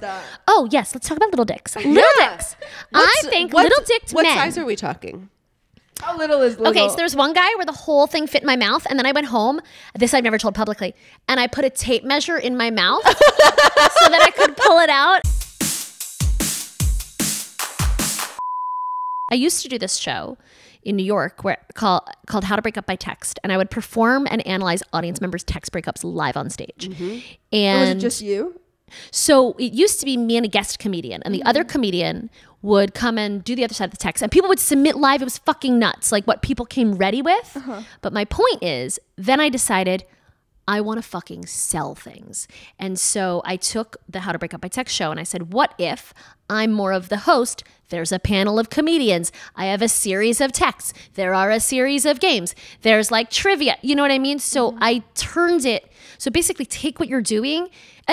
that. Oh, yes. Let's talk about little dicks. Little dicks. I think little dicked men. What size are we talking? How little is little? Okay, so there's one guy where the whole thing fit in my mouth, and then I went home. This I've never told publicly, and I put a tape measure in my mouth so that I could pull it out. I used to do this show in New York called How to Break Up by Text, and I would perform and analyze audience members' text breakups live on stage. And was it just you? so it used to be me and a guest comedian, and the other comedian would come and do the other side of the text, and people would submit live. It was fucking nuts, like what people came ready with. But my point is, then I decided I want to fucking sell things. And so I took the How to Break Up by Text show and I said, what if I'm more of the host? There's a panel of comedians. I have a series of texts. There are a series of games. There's like trivia. You know what I mean? So I turned it. So basically take what you're doing.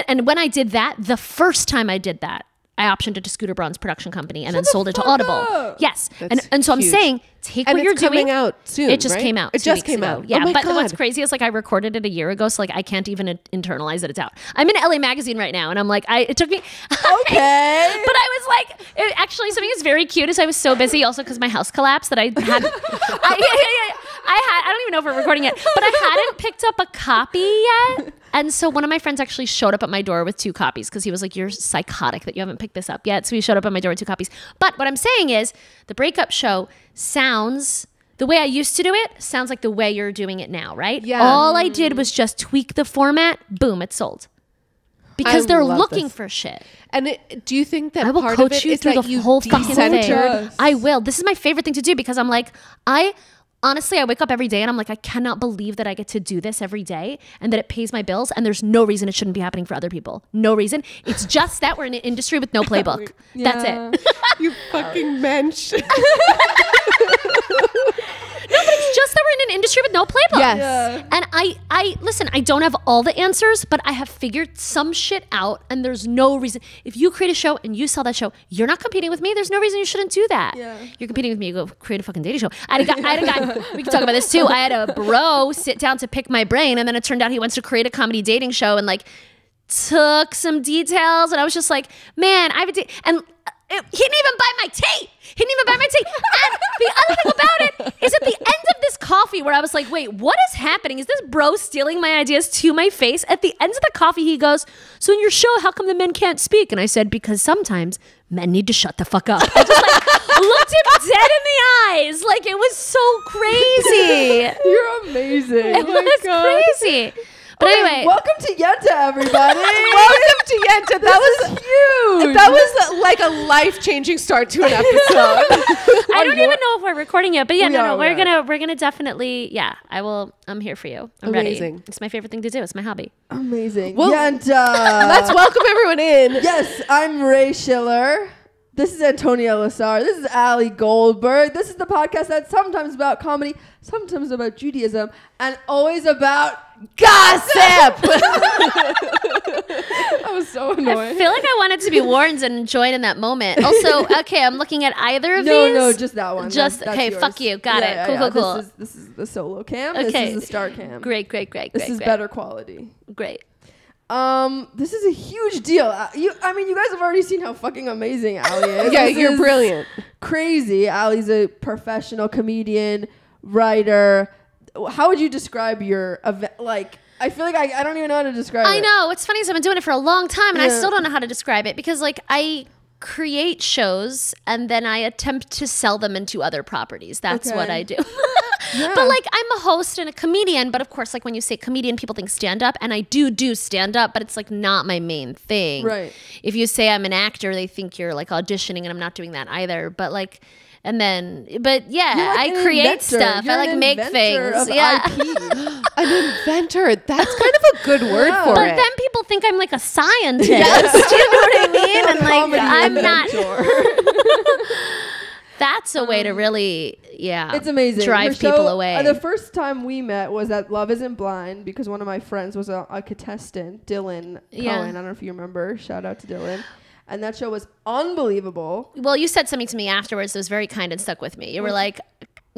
And when I did that, the first time I did that, I optioned it to Scooter Braun's production company and then sold it to Audible. up. Yes. That's And so I'm huge. saying, take And what you're it's coming doing. out soon, It just right? came out. It 2 just weeks came ago. out. Yeah. Oh my But what's God. crazy is like I recorded it a year ago. So like I can't even internalize that it's out. I'm in LA Magazine right now. And I'm like, it took me. Okay. But I was like, actually something that's very cute is I was so busy also because my house collapsed that I had. I don't even know if we're recording yet, but I hadn't picked up a copy yet. And so one of my friends actually showed up at my door with 2 copies because he was like, you're psychotic that you haven't picked this up yet. So he showed up at my door with 2 copies. But what I'm saying is the breakup show sounds, the way I used to do it sounds like the way you're doing it now, right? Yeah. All I did was just tweak the format. Boom, it's sold. Because they're love looking this. for shit. And do you think that I will part of coach it you is through that the you whole fucking thing. decentered? I will. This is my favorite thing to do because I'm like, honestly, I wake up every day and I'm like, I cannot believe that I get to do this every day and that it pays my bills and there's no reason it shouldn't be happening for other people. No reason. It's just that we're in an industry with no playbook. That's it. You fucking mensch. No, but it's just that we're in an industry with no playbook. Yes. Yeah. And I listen, I don't have all the answers, but I have figured some shit out and there's no reason. If you create a show and you sell that show, you're not competing with me. There's no reason you shouldn't do that. Yeah. You're competing with me. You go create a fucking dating show. I had a guy, we can talk about this too. I had a bro sit down to pick my brain and then it turned out he wants to create a comedy dating show and like took some details and I was just like, man, I have a date. And he didn't even buy my tea. He didn't even buy my tea. And the other thing about it is at the end of this coffee where I was like, wait, what is happening? Is this bro stealing my ideas to my face? At the end of the coffee, he goes, so in your show, how come the men can't speak? And I said, because sometimes men need to shut the fuck up. I just like looked him dead in the eyes. Like it was so crazy. You're amazing. It was crazy. But anyway. Welcome to Yenta, everybody. Welcome to Yenta. That was huge. That was like a life-changing start to an episode. I don't even know if we're recording yet, but yeah, we're gonna definitely, yeah, I'm here for you. I'm Amazing. ready. It's my favorite thing to do. It's my hobby. Amazing. Well, Yenta. Let's welcome everyone in. Yes, I'm Ray Schiller. This is Antonia Lassar. This is Ali Goldberg. This is the podcast that's sometimes about comedy, sometimes about Judaism, and always about gossip. That was so I annoying. feel like I wanted to be warned and enjoyed in that moment. Also, okay, I'm looking at either of these. No, just that one. Just That's okay. yours. Fuck you. Got it. Cool. This is the solo cam. Okay. This is the star cam. Great. This is better quality. Great. This is a huge deal. You guys have already seen how fucking amazing Ali is. Yeah, This you're is brilliant. Crazy. Ali's a professional comedian, writer. How would you describe your event? Like, I feel like I don't even know how to describe it. I know. What's funny is I've been doing it for a long time and I Yeah. still don't know how to describe it because like I create shows and then I attempt to sell them into other properties. That's what Okay. I do. Yeah. But like I'm a host and a comedian, but of course like when you say comedian people think stand up and I do stand up, but it's like not my main thing. Right. If you say I'm an actor, they think you're like auditioning and I'm not doing that either. But like but yeah, You're like I an create inventor. stuff. You're I like an make inventor things. of Yeah. IP. An inventor. That's kind of a good word Yeah. for But it. then people think I'm like a scientist. Do you know what I mean? And like Comedy I'm not. inventor. That's a way to really, It's amazing. drive Her show- people away. The first time we met was at Love Isn't Blind because one of my friends was a contestant, Dylan Yeah. Cohen. I don't know if you remember. Shout out to Dylan. And that show was unbelievable. Well, you said something to me afterwards that was very kind and stuck with me. You were like,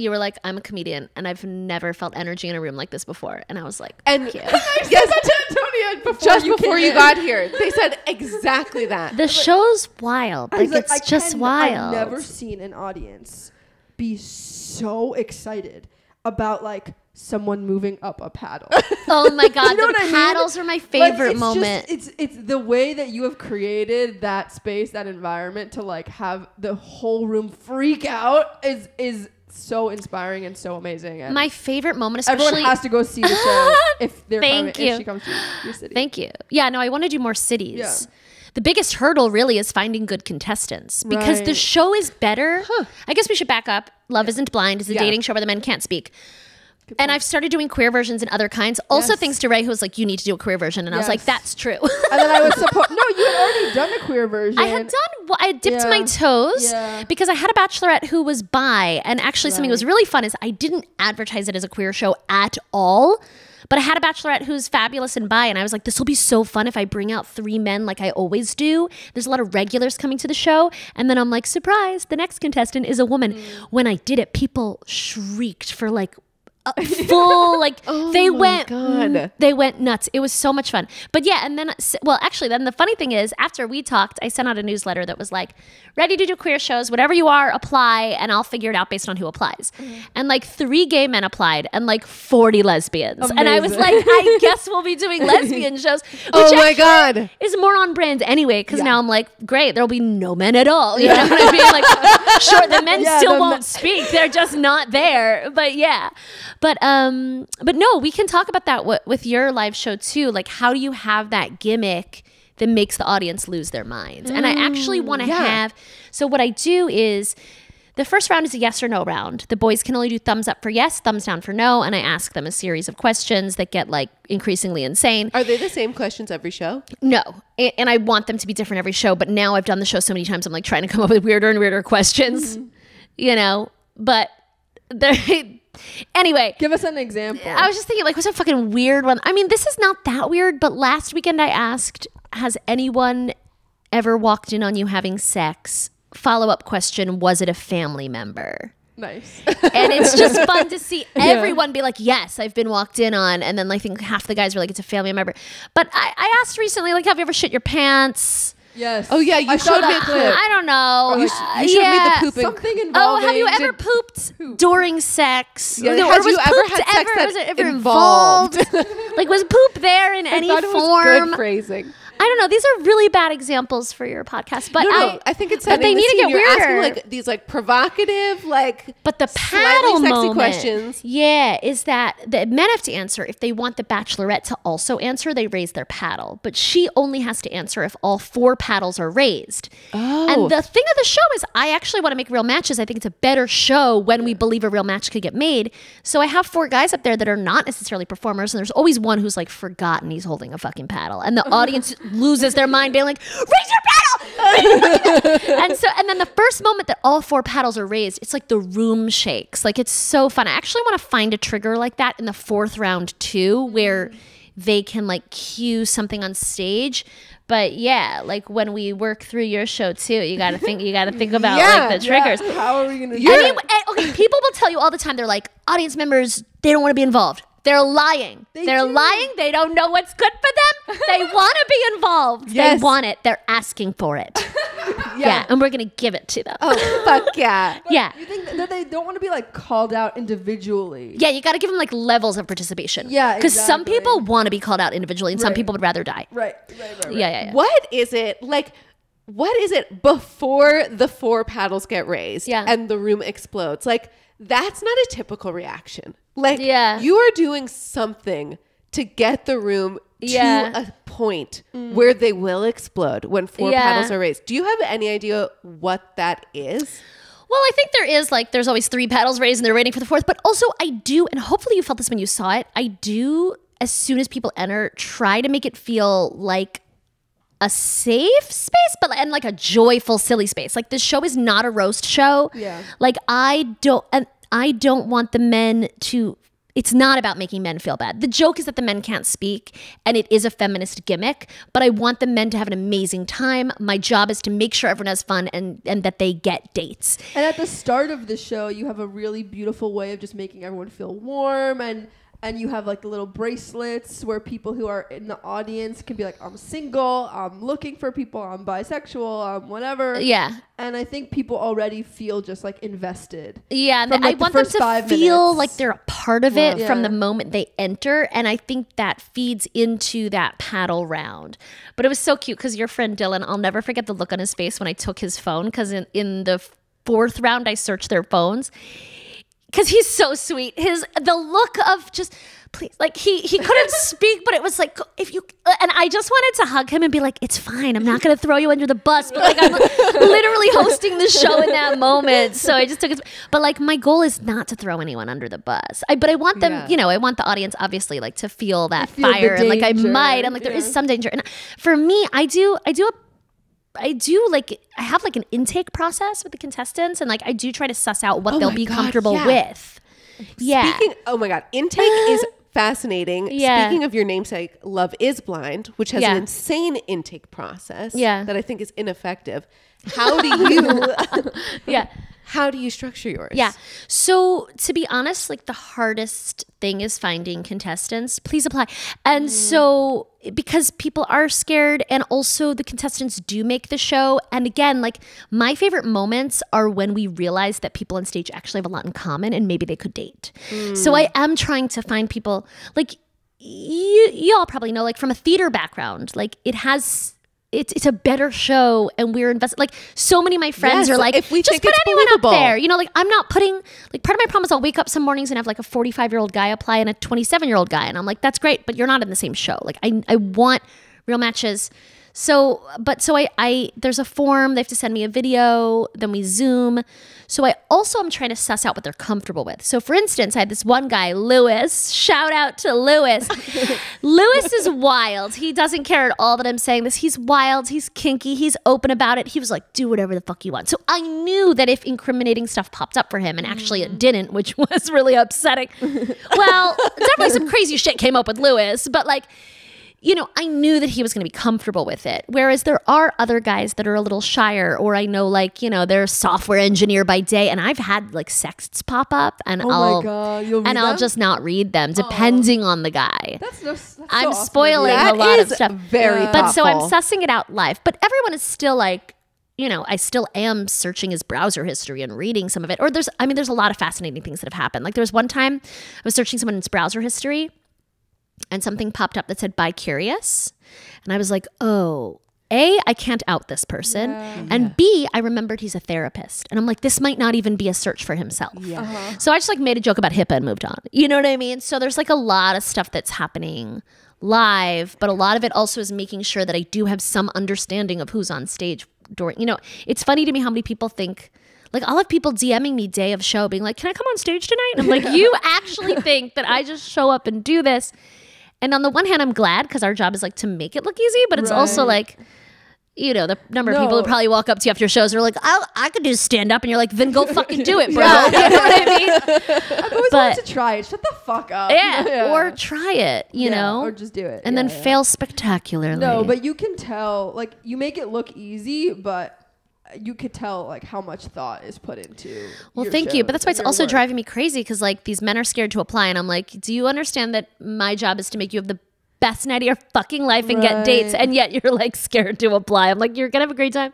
you were like, I'm a comedian and I've never felt energy in a room like this before. And I was like, And thank you. yes, Antonia, just before you got here, they said exactly that. The show's wild. Like, it's just wild. I've never seen an audience be so excited about like someone moving up a paddle. Oh my God. You know The what I mean? paddles are my Like, favorite it's moment. just, it's the way that you have created that space, that environment to like have the whole room freak out is so inspiring and so amazing. And My favorite moment, especially. everyone has to go see the show if they're Thank coming, you. if she comes to your city. Thank you. Yeah, no, I want to do more cities. Yeah. The biggest hurdle really is finding good contestants because the Right. show is better. I guess we should back up. Love Isn't Blind is a Yeah. dating show where the men can't speak. And I've started doing queer versions and other kinds. Also, Yes. thanks to Ray, who was like, you need to do a queer version. And I was like, Yes. that's true. And then I was supposed. No, you had already done a queer version. I had done, well, I dipped Yeah. my toes Yeah. because I had a bachelorette who was bi. And actually, something that was really fun is I didn't advertise it as a queer show at all. But I had a bachelorette who's fabulous and bi, and I was like, this will be so fun if I bring out 3 men like I always do. There's a lot of regulars coming to the show. And then I'm like, surprise, the next contestant is a woman. When I did it, people shrieked for like full, like they my God. they went nuts. It was so much fun. But yeah, and then, well, actually, then the funny thing is, after we talked, I sent out a newsletter that was like, ready to do queer shows, whatever you are, apply, and I'll figure it out based on who applies. And like 3 gay men applied and like 40 lesbians. And I was Amazing. like, I guess we'll be doing lesbian shows. Which Oh my actually God. is more on brand anyway, because now I'm like, great, there'll be no men at all. You know what I mean? Like, sure, the men Yeah, still the won't men- speak. They're just not there. But yeah. But no, we can talk about that with your live show too. Like, how do you have that gimmick that makes the audience lose their minds? And I actually want to have, so what I do is, the first round is a yes or no round. The boys can only do thumbs up for yes, thumbs down for no, and I ask them a series of questions that get like increasingly insane. Are they the same questions every show? No, and I want them to be different every show, but now I've done the show so many times, I'm like trying to come up with weirder and weirder questions, you know, but they're... Anyway, Give us an example. I was just thinking, like, what's a fucking weird one? I mean, this is not that weird, but last weekend I asked, has anyone ever walked in on you having sex? Follow-up question, was it a family member? Nice. And it's just fun to see everyone be like, yes, I've been walked in on. And then I think half the guys were like, it's a family member. But I asked recently, like, have you ever shit your pants? Yes. Oh, yeah, you I saw showed me that a clip. I don't know. You showed me the pooping. Something Oh, involving. have you ever pooped during sex? Yeah, Or had was you ever pooped had sex that was it ever involved? Like, was poop there in any I thought it was form? good phrasing. I don't know. These are really bad examples for your podcast, but I think it's but they setting the need to scene. get You're asking weirder. like these like provocative, like But the slightly paddle sexy moment, questions. yeah, is that the men have to answer. If they want the bachelorette to also answer, they raise their paddle. But she only has to answer if all 4 paddles are raised. Oh. And the thing of the show is I actually want to make real matches. I think it's a better show when we believe a real match could get made. So I have 4 guys up there that are not necessarily performers. And there's always one who's like forgotten he's holding a fucking paddle. And the audience loses their mind being like, raise your paddle! and then the first moment that all 4 paddles are raised, it's like the room shakes. Like, it's so fun. I actually want to find a trigger like that in the 4th round too, where they can like cue something on stage. But yeah, like when we work through your show too, you gotta think about like the triggers. Yeah. How are we gonna do Anyway, it? okay, people will tell you all the time, they're like, audience members, they don't want to be involved. They're lying. They're do. lying. They don't know what's good for them. They want to be involved. Yes. They want it. They're asking for it. Yeah. And we're going to give it to them. Oh, fuck yeah. Yeah. You think that they don't want to be like called out individually? Yeah, you got to give them like levels of participation. Yeah, Because some exactly. people want to be called out individually and some Right. people would rather die. Right. Yeah. What is it like? What is it before the 4 paddles get raised Yeah. and the room explodes? Like, that's not a typical reaction. Like, Yeah. you are doing something to get the room Yeah. to a point where they will explode when 4 Yeah. paddles are raised. Do you have any idea what that is? Well, I think there is like, there's always 3 paddles raised and they're waiting for the 4th. But also I do, and hopefully you felt this when you saw it, I do, as soon as people enter, try to make it feel like a safe space, and like a joyful, silly space. Like, this show is not a roast show. Yeah. Like, I don't want the men to it's not about making men feel bad. The joke is that the men can't speak, and it is a feminist gimmick, but I want the men to have an amazing time. My job is to make sure everyone has fun and that they get dates. And at the start of the show, you have a really beautiful way of just making everyone feel warm, and you have like the little bracelets where people who are in the audience can be like, I'm single, I'm looking for people, I'm bisexual, I'm whatever. Yeah. And I think people already feel just like invested. Yeah, from, like, I want them to 5 feel minutes. like they're a part of it Yeah. from the moment they enter, and I think that feeds into that paddle round. But it was so cute because your friend Dylan, I'll never forget the look on his face when I took his phone, because in the 4th round I searched their phones. Because he's so sweet. The look of just, please, like he couldn't speak, but it was like, if you, and I just wanted to hug him and be like, it's fine, I'm not going to throw you under the bus, but like I'm literally hosting the show in that moment. So I just took it, but like my goal is not to throw anyone under the bus. But I want them, I want the audience obviously like to feel that fire, and like I might, and like there is some danger. And for me, I have like an intake process with the contestants, and like I do try to suss out what they'll be comfortable with. Yeah. Oh my God. Intake is fascinating. Yeah. Speaking of your namesake, Love is Blind, which has an insane intake process that I think is ineffective. How do you how do you structure yours? Yeah. So to be honest, like the hardest thing is finding contestants. Please apply. And so because people are scared, and also the contestants do make the show. And again, like my favorite moments are when we realize that people on stage actually have a lot in common and maybe they could date. So I am trying to find people like you all probably know, like from a theater background, like it's a better show, and we're invested. Like so many of my friends are like, if we just think put it's anyone believable. up there. You know, like I'm not putting, like part of my problem is I'll wake up some mornings and have like a 45-year-old guy apply and a 27-year-old guy. And I'm like, that's great, but you're not in the same show. Like I want real matches. So I there's a form, they have to send me a video, then we Zoom. So I also am trying to suss out what they're comfortable with. So for instance, I had this one guy, Lewis, shout out to Lewis. Lewis is wild. He doesn't care at all that I'm saying this. He's wild, he's kinky, he's open about it. He was like, do whatever the fuck you want. So I knew that if incriminating stuff popped up for him, and actually it didn't, which was really upsetting. Well, definitely some crazy shit came up with Lewis, but like, you know, I knew that he was going to be comfortable with it. Whereas there are other guys that are a little shyer, or I know, like, you know, they're a software engineer by day, and I've had like sexts pop up, and I'll just not read them, depending on the guy. I'm awesome. spoiling a lot of stuff. Very but so I'm thoughtful. sussing it out live. But everyone is still like, you know, I still am searching his browser history and reading some of it. Or there's a lot of fascinating things that have happened. Like there was one time I was searching someone's browser history, and something popped up that said bi-curious. And I was like, oh, A, I can't out this person. And B, I remembered he's a therapist. And I'm like, this might not even be a search for himself. So I just like made a joke about HIPAA and moved on. You know what I mean? So there's like a lot of stuff that's happening live, but a lot of it also is making sure that I do have some understanding of who's on stage during, you know, it's funny to me how many people think, like I'll have people DMing me day of show being like, can I come on stage tonight? And I'm like, you actually think that I just show up and do this? And on the one hand, I'm glad because our job is like to make it look easy, but it's also like, you know, the number of people who probably walk up to you after shows are like, I could do stand up, and you're like, then go fucking do it, bro. You know what I mean? I've always wanted to try it. Shut the fuck up. Or try it, you know, or just do it, and then fail spectacularly. No, but you can tell, like you make it look easy, but you could tell like how much thought is put into. Well, your thank you, but that's why it's your also work. driving me crazy because like these men are scared to apply, and I'm like, do you understand that my job is to make you have the best night of your fucking life and get dates, and yet you're like scared to apply? I'm like, you're gonna have a great time.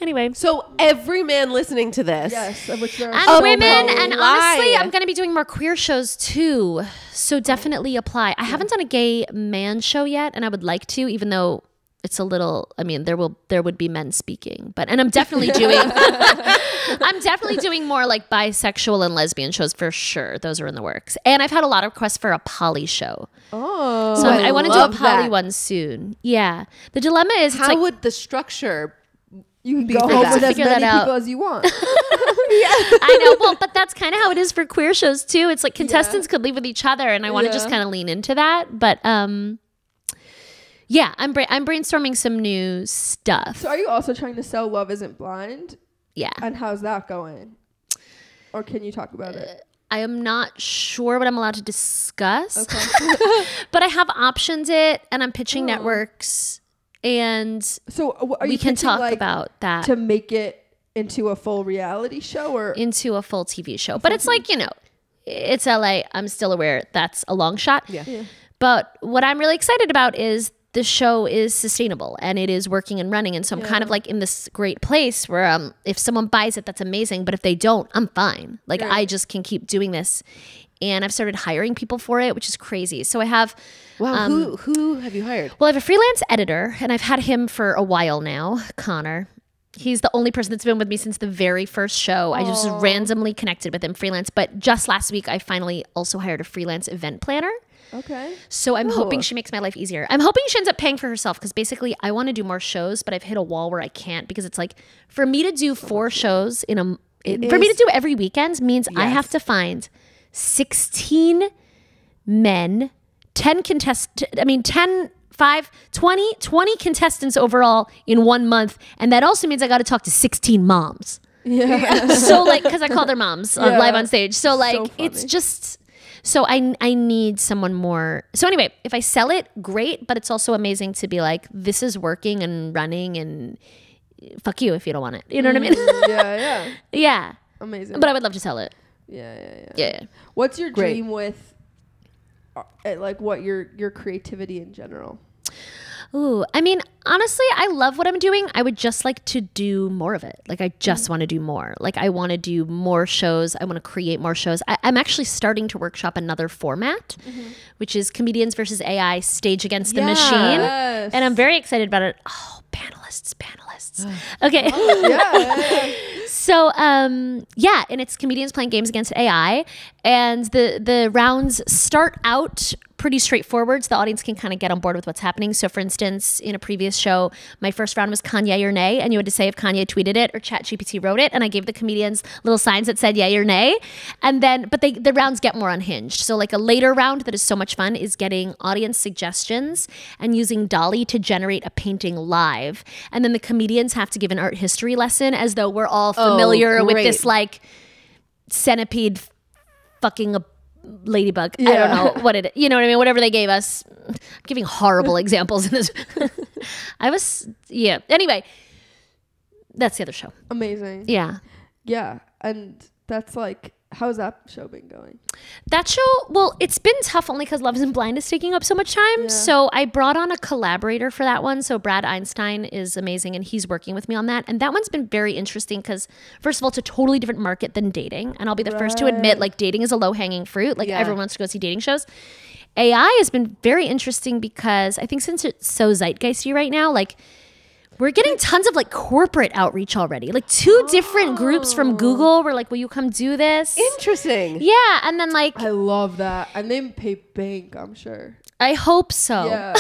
Anyway, So every man listening to this, Yes, of which there are and so women, many. and honestly, I'm going to be doing more queer shows too. So definitely apply. I haven't done a gay man show yet, and I would like to, even though it's a little, I mean, there would be men speaking, and I'm definitely doing, I'm definitely doing more like bisexual and lesbian shows for sure. Those are in the works. And I've had a lot of requests for a poly show. Oh, So I want to do a love poly that. one soon. Yeah. The dilemma is, how it's like, would the structure you can be go for home that. with as Figure many that out. people as you want. I know. Well, but that's kind of how it is for queer shows too. It's like contestants could leave with each other, and I want to just kind of lean into that. But yeah, I'm brainstorming some new stuff. So are you also trying to sell Love Isn't Blind? Yeah. And how's that going? Or can you talk about it? I am not sure what I'm allowed to discuss. Okay. But I have optioned it, and I'm pitching networks, and so we can talk about that to make it into a full reality show or into a full TV show. But it's like, you know, it's LA. I'm still aware that's a long shot. Yeah. But what I'm really excited about is the show is sustainable and it is working and running. And so I'm kind of like in this great place where if someone buys it, that's amazing. But if they don't, I'm fine. Like I just can keep doing this. And I've started hiring people for it, which is crazy. So I have... Wow, who have you hired? Well, I have a freelance editor and I've had him for a while now, Connor. He's the only person that's been with me since the very first show. I just randomly connected with him freelance. But just last week, I finally also hired a freelance event planner. Okay. So I'm hoping she makes my life easier. I'm hoping she ends up paying for herself because basically I want to do more shows, but I've hit a wall where I can't because it's like for me to do 4 shows in for me to do every weekend means I have to find 16 men, 10 20 contestants overall in 1 month. And that also means I got to talk to 16 moms. Yeah. So like, cause I call their moms live on stage. So like, it's just... So I need someone more. So anyway, if I sell it, great. But it's also amazing to be like, this is working and running and fuck you if you don't want it. You know what I mean? Yeah. Yeah. Amazing. But I would love to sell it. Yeah. What's your dream with like what your creativity in general? Ooh, I mean, honestly, I love what I'm doing. I would just like to do more of it. Like, I just want to do more. Like, I want to do more shows. I want to create more shows. I'm actually starting to workshop another format, which is Comedians versus AI, Stage Against the Machine. And I'm very excited about it. Oh, panelists. Okay. So, and it's comedians playing games against AI. And the rounds start out pretty straightforward, so the audience can kind of get on board with what's happening. So for instance, in a previous show, my first round was Kanye or nay, and you had to say if Kanye tweeted it or ChatGPT wrote it, and I gave the comedians little signs that said yay or nay. And then, but the rounds get more unhinged. So like a later round that is so much fun is getting audience suggestions and using DALL-E to generate a painting live. And then the comedians have to give an art history lesson as though we're all familiar with this like centipede fucking a ladybug. I don't know what it, you know what I mean? Whatever they gave us. I'm giving horrible examples in this. Anyway, that's the other show. Amazing. Yeah. And that's like, how's that show been going? That show, well, it's been tough only because Love Isn't Blind is taking up so much time. So I brought on a collaborator for that one. So Brad Einstein is amazing and he's working with me on that. And that one's been very interesting because first of all, it's a totally different market than dating. And I'll be the first to admit like dating is a low hanging fruit. Like everyone wants to go see dating shows. AI has been very interesting because I think since it's so zeitgeisty right now, like we're getting tons of like corporate outreach already. Like 2 different groups from Google were like, will you come do this? Interesting. Yeah. And then like... I love that. And they pay bank, I'm sure. I hope so. Yeah,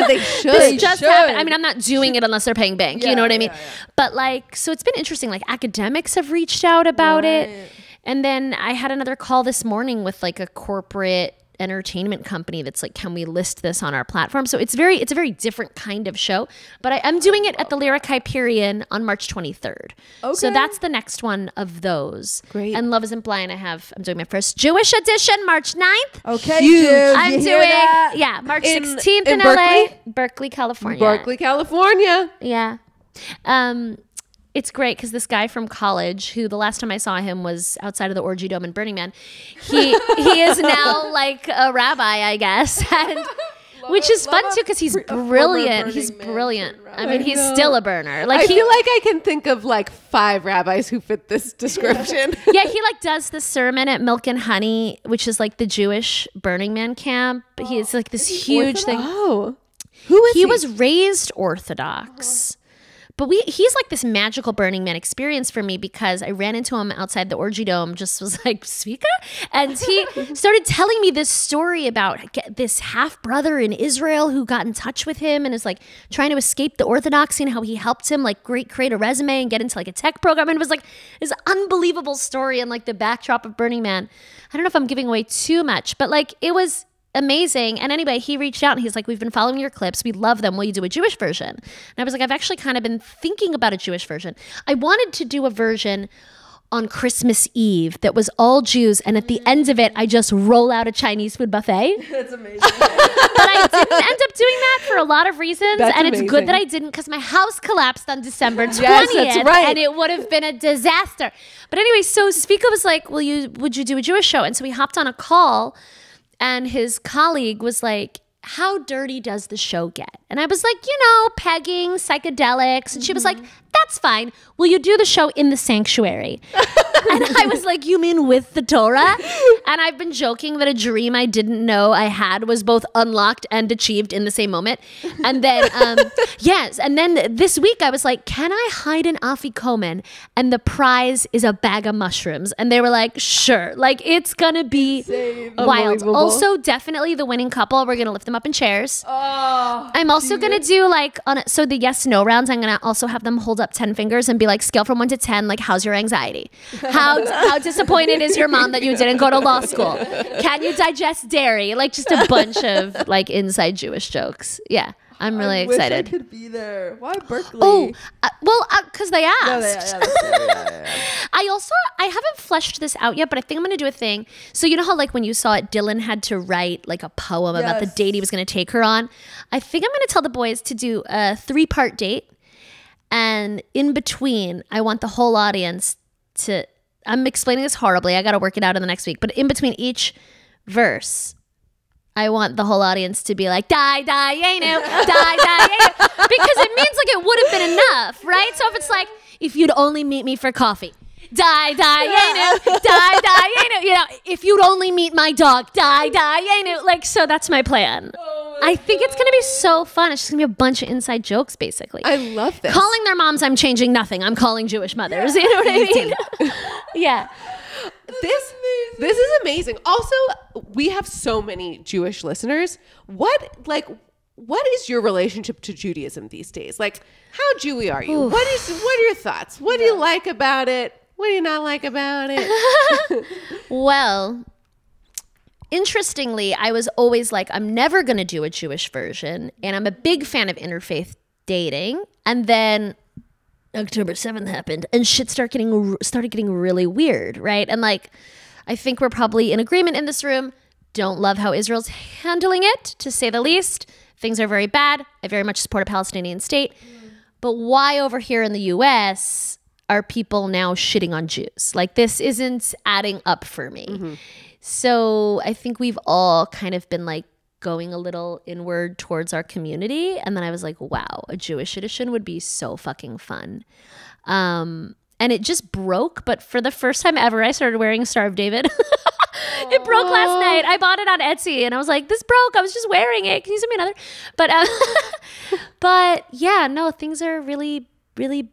they should. This just happened. I mean, I'm not doing it unless they're paying bank. You know what I mean? But like, so it's been interesting. Like academics have reached out about it. And then I had another call this morning with like a corporate entertainment company that's like, can we list this on our platform? So it's a very different kind of show, but I'm doing it at the Lyric Hyperion on March 23rd. Okay. So that's the next one of those. Great. And Love Isn't Blind, I'm doing my first Jewish edition March 9th. Okay. Huge. I'm doing, March 16th in LA. Berkeley, California. Yeah. It's great because this guy from college, who the last time I saw him was outside of the Orgy Dome in Burning Man, he is now like a rabbi, I guess, and which is fun too because he's brilliant. He's brilliant. I mean, he's still a burner. Like I feel like I can think of like 5 rabbis who fit this description. Yeah, he like does the sermon at Milk and Honey, which is like the Jewish Burning Man camp. He's like this huge thing. Oh, who is he? He was raised Orthodox. But he's like this magical Burning Man experience for me because I ran into him outside the Orgy Dome, just was like, Svika? And he started telling me this story about this half-brother in Israel who got in touch with him and is like trying to escape the Orthodoxy and how he helped him like create a resume and get into like a tech program. And it was like this unbelievable story and like the backdrop of Burning Man. I don't know if I'm giving away too much, but like it was amazing. And anyway, he reached out and he's like, we've been following your clips. We love them. Will you do a Jewish version? And I was like, I've actually kind of been thinking about a Jewish version. I wanted to do a version on Christmas Eve that was all Jews, and at the end of it, I just roll out a Chinese food buffet. That's amazing. But I didn't end up doing that for a lot of reasons, That's and amazing. it's good that I didn't because my house collapsed on December 20th, that's right. and it would have been a disaster. But anyway, so Svika was like, would you do a Jewish show? And so we hopped on a call, and his colleague was like, how dirty does the show get? And I was like, pegging, psychedelics. And she was like, that's fine. Will you do the show in the sanctuary? And I was like, you mean with the Torah? And I've been joking that a dream I didn't know I had was both unlocked and achieved in the same moment. And then, yes. And then this week I was like, can I hide an afikomen? And the prize is a bag of mushrooms. And they were like, sure. Like, it's going to be wild. Also, definitely the winning couple, we're going to lift them up in chairs. Oh, I'm also going to do so the yes, no rounds, I'm going to also have them hold up 10 fingers and be like, scale from 1 to 10, like, how's your anxiety? How disappointed is your mom that you didn't go to law school? Can you digest dairy? Like, just a bunch of like inside Jewish jokes. Yeah. I'm really excited. I could be there. Why Berkeley? Oh, because they asked. Yeah. I haven't fleshed this out yet, but I think I'm going to do a thing. So you know how like when you saw it, Dylan had to write like a poem about the date he was going to take her on? I think I'm going to tell the boys to do a 3-part date. And in between, I want the whole audience to, I'm explaining this horribly. I got to work it out in the next week. But in between each verse, I want the whole audience to be like, die, yenu, die, yenu. Because it means like it would have been enough, right? So if it's like, if you'd only meet me for coffee, die, yenu, die, yenu. If you'd only meet my dog, die, yenu. Like, so that's my plan. I think it's going to be so fun. It's just going to be a bunch of inside jokes, basically. I love this. Calling their moms, I'm changing nothing. I'm calling Jewish mothers. You know what I mean? Yeah. This is amazing. Also, we have so many Jewish listeners. What is your relationship to Judaism these days? Like, how Jewy are you? What are your thoughts? What do you like about it? What do you not like about it? Well, interestingly, I was always like, I'm never going to do a Jewish version. And I'm a big fan of interfaith dating. And then October 7th happened and shit started getting really weird, right? And like, I think we're probably in agreement in this room. Don't love how Israel's handling it, to say the least. Things are very bad. I very much support a Palestinian state. But why over here in the US are people now shitting on Jews? Like, this isn't adding up for me. Mm-hmm. So I think we've all kind of been like going a little inward towards our community. And then I was like, wow, a Jewish edition would be so fucking fun. And it just broke. But for the first time ever, I started wearing a Star of David. It broke last night. I bought it on Etsy and I was like, this broke. I was just wearing it. Can you send me another? But yeah, no, things are really, really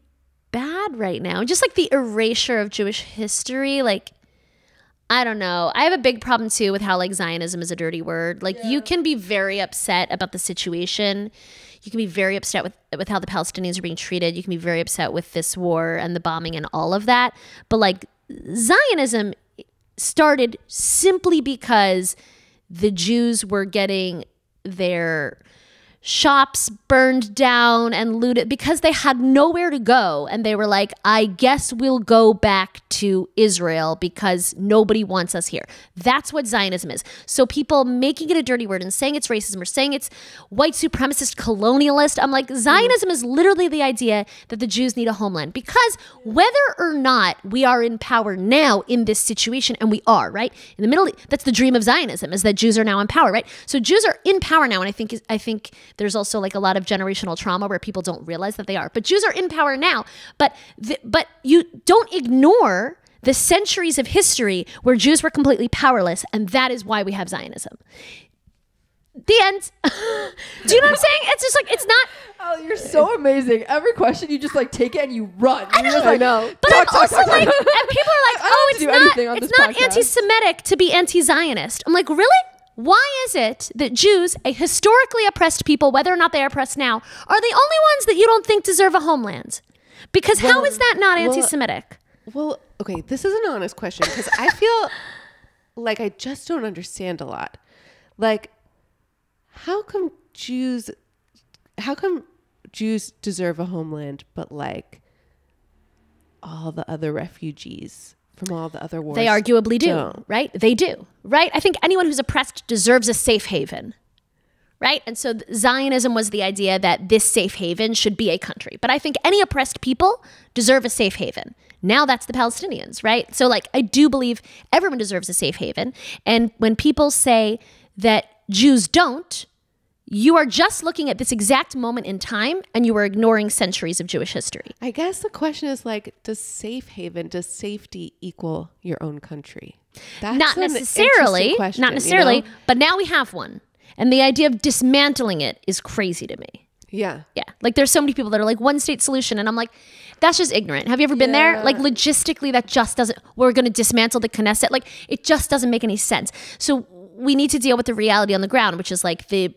bad right now. Just like the erasure of Jewish history, like, I don't know. I have a big problem too with how like Zionism is a dirty word. Like, you can be very upset about the situation. You can be very upset with how the Palestinians are being treated. You can be very upset with this war and the bombing and all of that. But like, Zionism started simply because the Jews were getting their shops burned down and looted because they had nowhere to go. And they were like, I guess we'll go back to Israel because nobody wants us here. That's what Zionism is. So people making it a dirty word and saying it's racism or saying it's white supremacist colonialist. I'm like, Zionism is literally the idea that the Jews need a homeland, because whether or not we are in power now in this situation, and we are, right? In the middle, that's the dream of Zionism, is that Jews are now in power, right? So Jews are in power now. And I think there's also like a lot of generational trauma where people don't realize that they are. But Jews are in power now. But you don't ignore the centuries of history where Jews were completely powerless, and that is why we have Zionism. The end. Do you know what I'm saying? It's just like, it's not. Oh, you're so amazing. Every question, you just like take it and you run. I know. You're like, no. But I'm also like, and people are like, oh, it's not anti-Semitic to be anti-Zionist. I'm like, really? Why is it that Jews, a historically oppressed people, whether or not they are oppressed now, are the only ones that you don't think deserve a homeland? Because how is that not anti-Semitic? Well, okay, this is an honest question, because I feel like I just don't understand a lot. Like, how come Jews deserve a homeland, but like all the other refugees from all the other wars They arguably do, don't. right? They do, right? I think anyone who's oppressed deserves a safe haven, right? And so Zionism was the idea that this safe haven should be a country. But I think any oppressed people deserve a safe haven. Now that's the Palestinians, right? So like, I do believe everyone deserves a safe haven. And when people say that Jews don't, you are just looking at this exact moment in time and you are ignoring centuries of Jewish history. I guess the question is like, does safe haven, does safety equal your own country? That's Not an necessarily, interesting question, not necessarily, you know? but now we have one. And the idea of dismantling it is crazy to me. Yeah. Yeah. Like there's so many people that are like one state solution. And I'm like, that's just ignorant. Have you ever been there? Yeah. Like logistically, that just doesn't, we're going to dismantle the Knesset. Like it just doesn't make any sense. So we need to deal with the reality on the ground, which is like the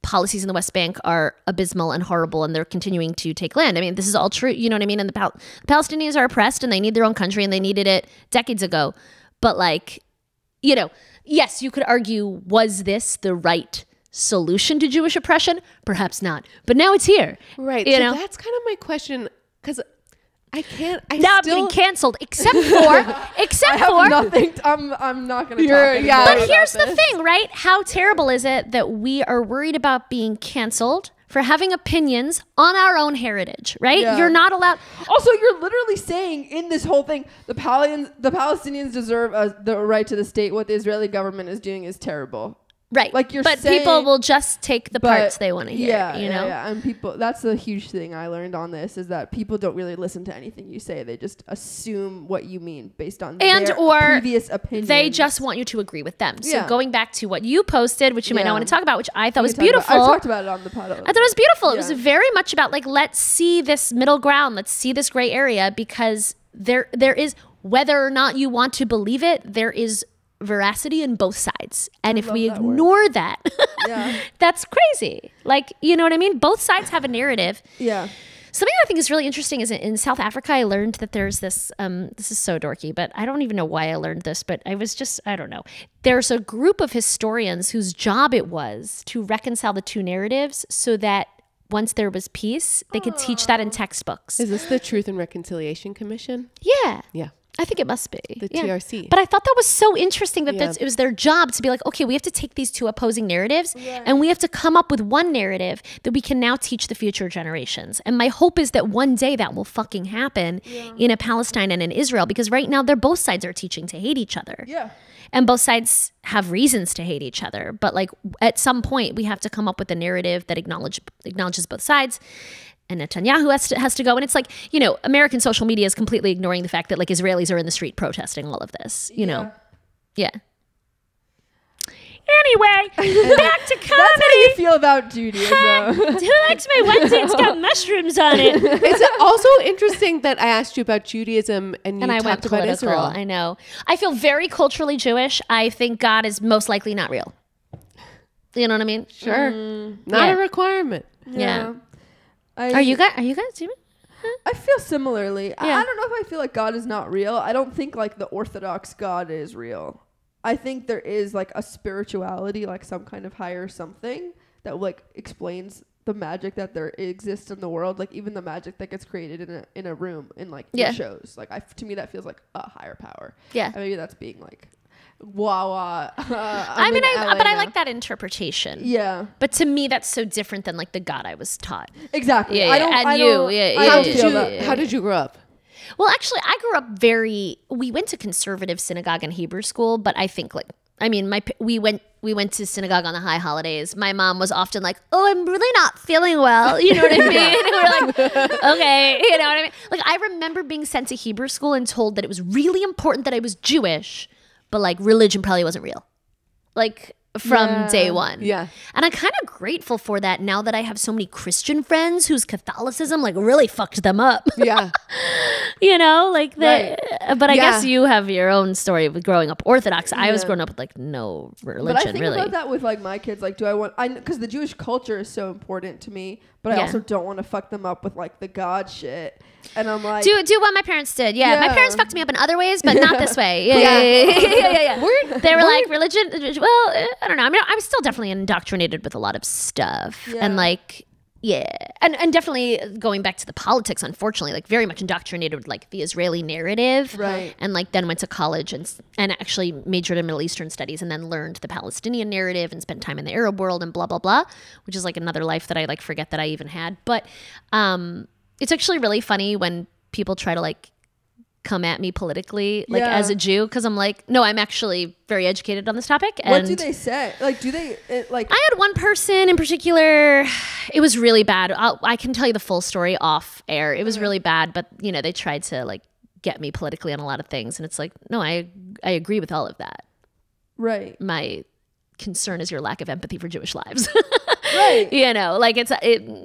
policies in the West Bank are abysmal and horrible and they're continuing to take land. I mean, this is all true. You know what I mean? And the Palestinians are oppressed and they need their own country and they needed it decades ago. But like, you know, yes, you could argue, was this the right solution to Jewish oppression? Perhaps not. But now it's here. Right. You So know? that's kind of my question because I'm Now I'm getting canceled, except for I have nothing. I'm not going to talk anymore. yeah. But about here's the thing, right? How terrible is it that we are worried about being canceled for having opinions on our own heritage, right? Yeah. You're not allowed. Also, you're literally saying in this whole thing, the Palestinians deserve the right to the state. What the Israeli government is doing is terrible. Right. Like you're but saying, people will just take the But parts they want to hear, yeah, you know? yeah. And people, that's the huge thing I learned on this is that people don't really listen to anything you say. They just assume what you mean based on their or previous opinions. They just want you to agree with them. So Yeah. going back to what you posted, which you might Yeah. not want to talk about, which I thought was We talked about- beautiful. I talked about it on the pod. I thought it was beautiful. It was Yeah. very much about like, let's see this middle ground. Let's see this gray area because there is, whether or not you want to believe it, there is veracity in both sides. And if love we that word. ignore that, Yeah. that's crazy. Like, you know what I mean? Both sides have a narrative. Yeah. Something I think is really interesting is in South Africa, I learned that there's this, this is so dorky, but I don't even know why I learned this, but I was just, I don't know. There's a group of historians whose job it was to reconcile the two narratives so that once there was peace, they could teach that in textbooks. Is this the Truth and Reconciliation Commission? Yeah. Yeah. I think it must be. The Yeah. TRC. But I thought that was so interesting that Yeah. it was their job to be like, okay, we have to take these two opposing narratives and we have to come up with one narrative that we can now teach the future generations. And my hope is that one day that will fucking happen in a Palestine and in Israel, because right now both sides are teaching to hate each other. Yeah. And both sides have reasons to hate each other. But like at some point we have to come up with a narrative that acknowledges both sides. And Netanyahu has to go. And it's like, you know, American social media is completely ignoring the fact that like Israelis are in the street protesting all of this, you know? Yeah. Anyway, back to comedy. That's how you feel about Judaism. Who likes my onesie? It's got mushrooms on it. It's also interesting that I asked you about Judaism and you And I went talked about political. Israel. I know. I feel very culturally Jewish. I think God is most likely not real. You know what I mean? Sure. Not Yeah. a requirement. Yeah. I, Are you guys Jewish? I feel similarly. Yeah. I don't know if I feel like God is not real. I don't think like the Orthodox God is real. I think there is like a spirituality, like some kind of higher something that like explains the magic that there exists in the world. Like even the magic that gets created in a room in like Yeah. the shows. Like to me that feels like a higher power. Yeah. And maybe that's being like wah. I mean, I like that interpretation. Yeah. But to me, that's so different than like the God I was taught. Exactly. Yeah, I yeah. don't. And I you, don't, yeah, I yeah, don't yeah, feel yeah, that. How did you grow up? Well, actually, I grew up we went to conservative synagogue and Hebrew school, but I think like, I mean, we went to synagogue on the high holidays. My mom was often like, "Oh, I'm really not feeling well." You know what I mean? And we're like, "Okay," you know what I mean? Like, I remember being sent to Hebrew school and told that it was really important that I was Jewish, but like religion probably wasn't real. Like from day one. Yeah. And I'm kind of grateful for that now that I have so many Christian friends whose Catholicism like really fucked them up. Yeah. You know, like Right. but I Yeah. guess you have your own story with growing up Orthodox. I was growing up with like no religion, But I think really. about that with like my kids. Like, because the Jewish culture is so important to me, but I Yeah. also don't want to fuck them up with like the God shit. And I'm like, Do what my parents did. Yeah, my Yeah. parents fucked me up in other ways, but not this way. Yeah. They were like religion. Well, I don't know. I mean, I was still definitely indoctrinated with a lot of stuff, Yeah. and like, Yeah, and definitely going back to the politics, unfortunately, like very much indoctrinated with like the Israeli narrative, Right. And like then went to college and actually majored in Middle Eastern studies, and then learned the Palestinian narrative and spent time in the Arab world and blah blah blah, which is like another life that I like forget that I even had. But it's actually really funny when people try to like come at me politically, like Yeah. as a Jew, because I'm like, no, I'm actually very educated on this topic. And What do they say? Like, do they like? I had one person in particular. It was really bad. I can tell you the full story off air. It was really bad, but you know, they tried to like get me politically on a lot of things, and it's like, no, I agree with all of that. Right. My concern is your lack of empathy for Jewish lives. Right. You know, like it's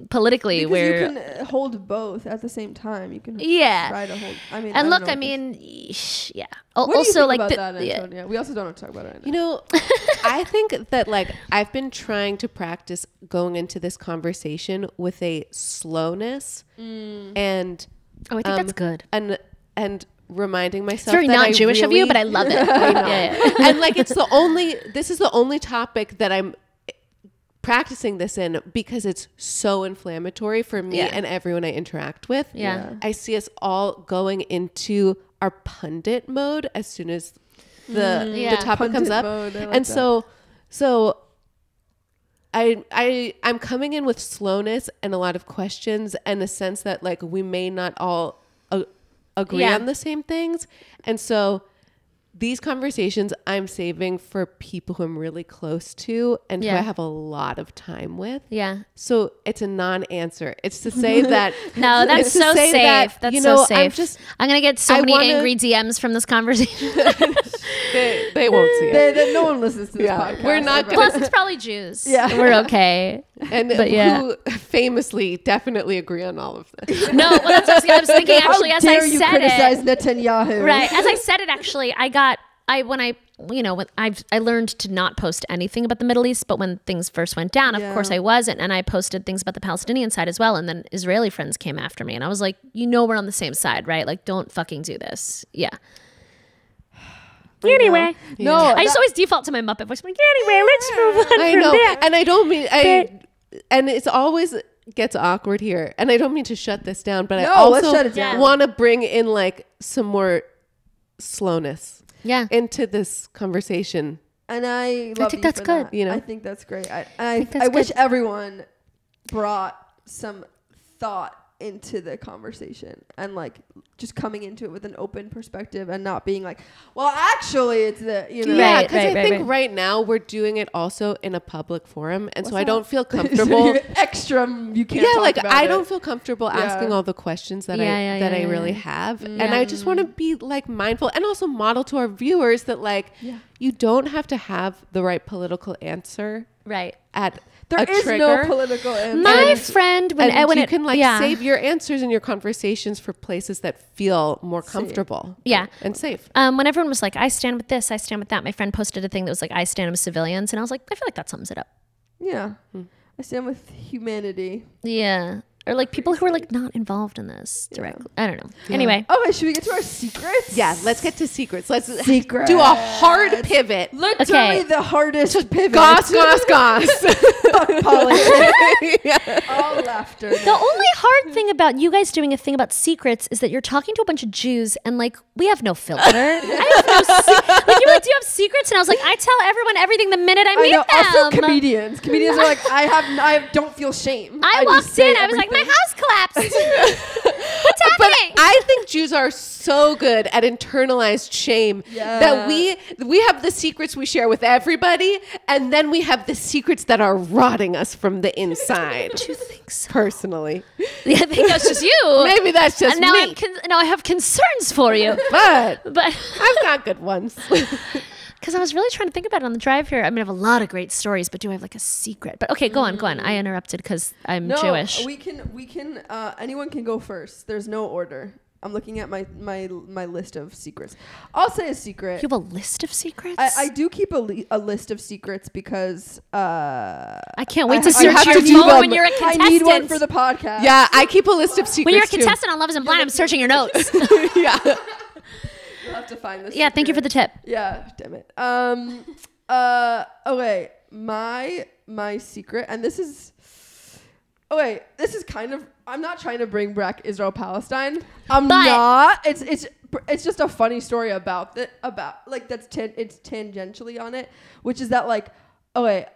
politically Because where you can hold both at the same time. You can Yeah. try to hold. I mean, and I look, don't know I if mean, yeah. what do you Also, think like about the, that, yeah. Antonia? We also don't have to talk about it right now. You know, I think that like I've been trying to practice going into this conversation with a slowness and Oh, I think that's good. and reminding myself It's very that not I Jewish of really- you, but I love it. Yeah. and like this is the only topic that I'm practicing this in because it's so inflammatory for me Yeah. and everyone I interact with. Yeah. I see us all going into our pundit mode as soon as the Yeah. topic comes Pundit up. mode, I like And that. so I'm coming in with slowness and a lot of questions and a sense that like we may not all agree Yeah. on the same things. And so these conversations I'm saving for people who I'm really close to and who Yeah. I have a lot of time with. Yeah. So it's a non-answer. It's to say that No, that's it's to so say safe. that, That's you so know, safe. I'm gonna get so I many wanna- angry DMs from this conversation. they won't see it. No one listens to this Yeah. podcast. We're not ever. Plus, it's probably Jews. Yeah. We're okay. And But yeah. who famously definitely agree on all of this. No, well, that's what I was thinking. How Actually, as dare I you said criticize it, Netanyahu? right? As I said it, actually, I learned to not post anything about the Middle East, but when things first went down, of Yeah. course I wasn't, and I posted things about the Palestinian side as well, and then Israeli friends came after me, and I was like, we're on the same side, right? Like, don't fucking do this. Yeah. Anyway, No, I just always default to my Muppet voice. I'm like, anyway, let's move on I from know. there. And I don't mean and it's always gets awkward here. And I don't mean to shut this down, but No, I let's also shut it down. want to bring in like some more slowness Yeah. into this conversation. And I love think you that's for good. that. You know? I think that's great. think I that's wish good. everyone brought some thought into the conversation and like just coming into it with an open perspective and not being like, well, actually, it's the Yeah, Right, because I right, think right. right now we're doing it also in a public forum, and so What's I don't that? feel comfortable. extra. You can't. Yeah, talk like about I it. don't feel comfortable Yeah. asking all the questions that Yeah, I yeah, really yeah. have, and I just want to be like mindful and also model to our viewers that like you don't have to have the right political answer Right. at There a is trigger. no political answer. My And- friend, when and you it, can like yeah. save your answers and your conversations for places that feel more comfortable Yeah. and safe. When everyone was like, I stand with this, I stand with that, my friend posted a thing that was like, I stand with civilians. And I was like, I feel like that sums it up. Yeah, I stand with humanity. Yeah. Or like people who are like not involved in this directly. I don't know. Anyway. Okay, should we get to our secrets? Yeah, let's get to secrets. Let's Secrets. do a hard pivot. Literally Okay. the hardest pivot. Goss, goss, goss. Politics. All laughter. The only hard thing about you guys doing a thing about secrets is that you're talking to a bunch of Jews and like we have no filter. I have no like you were like, do you have secrets? And I was like, I tell everyone everything the minute I I meet know. Also, them. comedians. Comedians are like, I don't feel shame. I just walked say in, I was like, my everything. house collapsed. What's But happening? I think Jews are so good at internalized shame that we have the secrets we share with everybody, and then we have the secrets that are rotting us from the inside. Do you think so? Personally, Yeah, I think that's just you. maybe that's just and now me, now I have concerns for you. but But I've got good ones. because I was really trying to think about it on the drive here. I mean, I have a lot of great stories, but do I have like a secret? But okay, go on. I interrupted because I'm No, Jewish. we can. Anyone can go first. There's no order. I'm looking at my list of secrets. I'll say a secret. You have a list of secrets? I do keep a list of secrets because I can't wait I to have search to your do phone them. when you're a contestant. I need one for the podcast. Yeah, I keep a list of secrets. when you're a too. contestant on Love Isn't Blind, I'm searching your notes. Yeah. You'll have to find this. Yeah, thank you for the tip. Yeah, damn it. Okay, my secret, and this is Oh wait, this is kind of. I'm not trying to bring back Israel-Palestine. I'm not. It's just a funny story about like that's it's tangentially on it, which is that like, oh wait,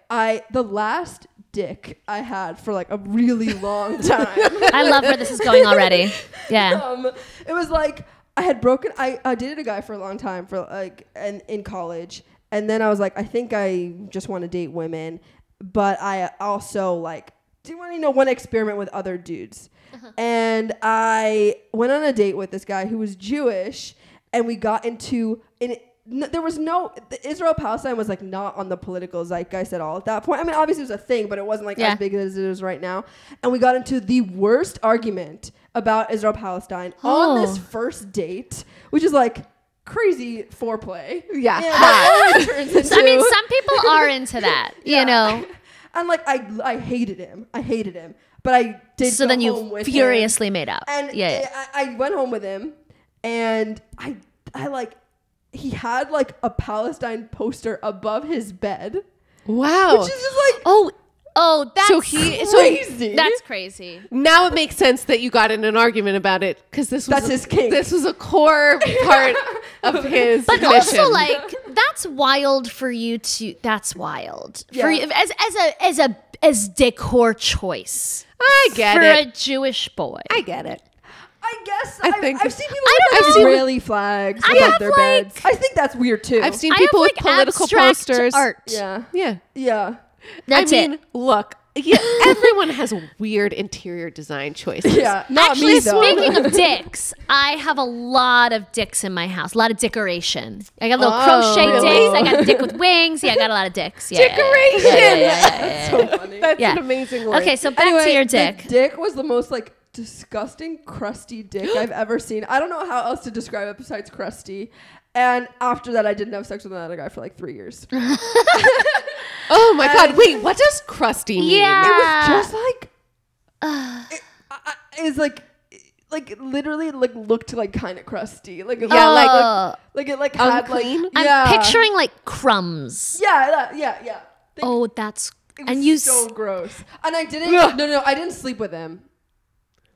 the last dick I had for like a really long time. I love where this is going already. Yeah. It was like I had broken. I dated a guy for a long time for like and in college, and then I was like, I think I just want to date women, but I also like do want to experiment with other dudes. And I went on a date with this guy who was Jewish, and we got into there was no Israel-Palestine was like not on the political zeitgeist at all at that point. I mean, obviously it was a thing, but it wasn't like as big as it is right now. And we got into the worst argument about Israel-Palestine on this first date, which is like crazy foreplay. Yeah. I mean, some people are into that, you know. And like I hated him. But I did. So then you furiously made up. And I went home with him, and I like, he had like a Palestine poster above his bed. Wow. Which is just like, oh, that's crazy. That's crazy. Now it makes sense that you got in an argument about it, because that's his kink. This was a core part of his But mission. also, like, that's wild for you to. That's wild for you as decor choice. I get for it. a Jewish boy. I get it. I guess I've seen people don't with know. Israeli flags above their beds. I think that's weird too. I've seen people with political abstract posters. art. Yeah. That's I mean, look, everyone has weird interior design choices. Yeah, not Actually, me though. speaking of dicks, I have a lot of dicks in my house. A lot of decoration. I got little crochet dicks. I got a dick with wings. Yeah, I got a lot of dicks. Yeah, Decoration. That's so funny. That's an amazing word. Okay, so back to your dick. The dick was the most like disgusting, crusty dick I've ever seen. I don't know how else to describe it besides crusty. And after that, I didn't have sex with another guy for like 3 years. Oh my God! Wait, what does crusty mean? Yeah. It was just like it's like literally like looked like kind of crusty. Like it had Unclean? like I'm picturing like crumbs. Yeah. Oh, that's It and was you. so gross. And I didn't. Ugh. No, I didn't sleep with him.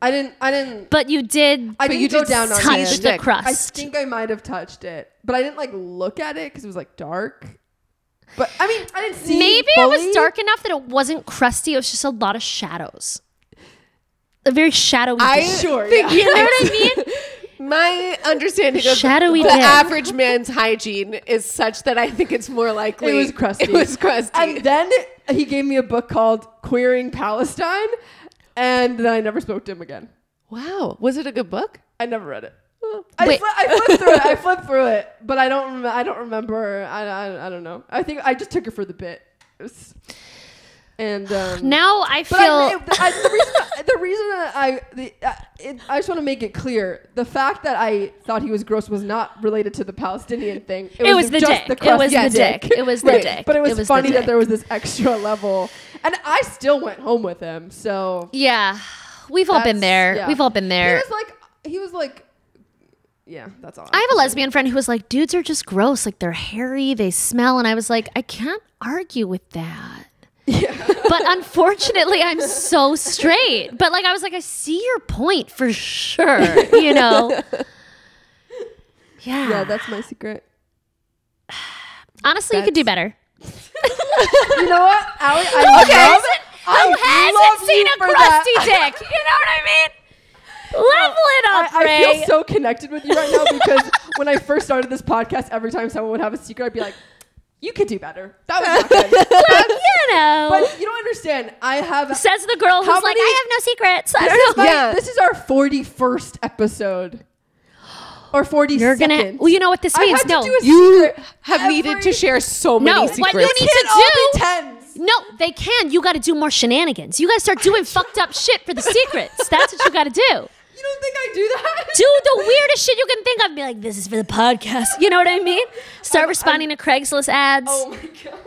I didn't. But you did. I didn't you go did down on touch it. the dick. crust. I think I might have touched it, but I didn't like look at it because it was like dark. But I mean, I didn't see. Maybe fully. it was dark enough that it wasn't crusty. It was just a lot of shadows. A very shadowy. Sure. Think Yeah. You know what I mean? My understanding of Shadowy the dick. average man's hygiene is such that I think it's more likely It was crusty. It was crusty. And then he gave me a book called Queering Palestine, and then I never spoke to him again. Wow, was it a good book? I never read it. Wait. I flipped through it, but I don't remember. I don't know. I think I just took it for the bit. And Now I but feel. the reason that I just want to make it clear, the fact that I thought he was gross was not related to the Palestinian thing. It was the just dick. the It was crusty the dick. It was the Right. dick. But it was the funny that dick. there was this extra level, and I still went home with him. So Yeah, we've all been there. yeah. We've all been there. He was like, yeah, that's all. I have a lesbian friend who was like, dudes are just gross. Like, they're hairy, they smell. And I was like, I can't argue with that. Yeah. But unfortunately, I'm so straight. But like, I was like, I see your point for sure, you know? Yeah. Yeah, that's my secret. Honestly, you could do better. You know what, Allie? Who hasn't seen a crusty dick? You know what I mean? Level it up, I Ray. feel so connected with you right now because when I first started this podcast, every time someone would have a secret, I'd be like, you could do better. That was not good. Like, you know. But you don't understand. I have... Says the girl who's How like, many- I have no secrets. I don't know. This is our 41st episode. Or 42nd. You're gonna. Well, you know what this I means. had to No, do a You secret have needed to every- share so many No, secrets. what you need Can't to all be do. tens. No, they can. You got to do more shenanigans. You got to start doing fucked up shit for the secrets. That's what you got to do. You don't think I do that? Do the weirdest shit you can think of. Be like, this is for the podcast. You know what I mean? Start responding to Craigslist ads. Oh my God.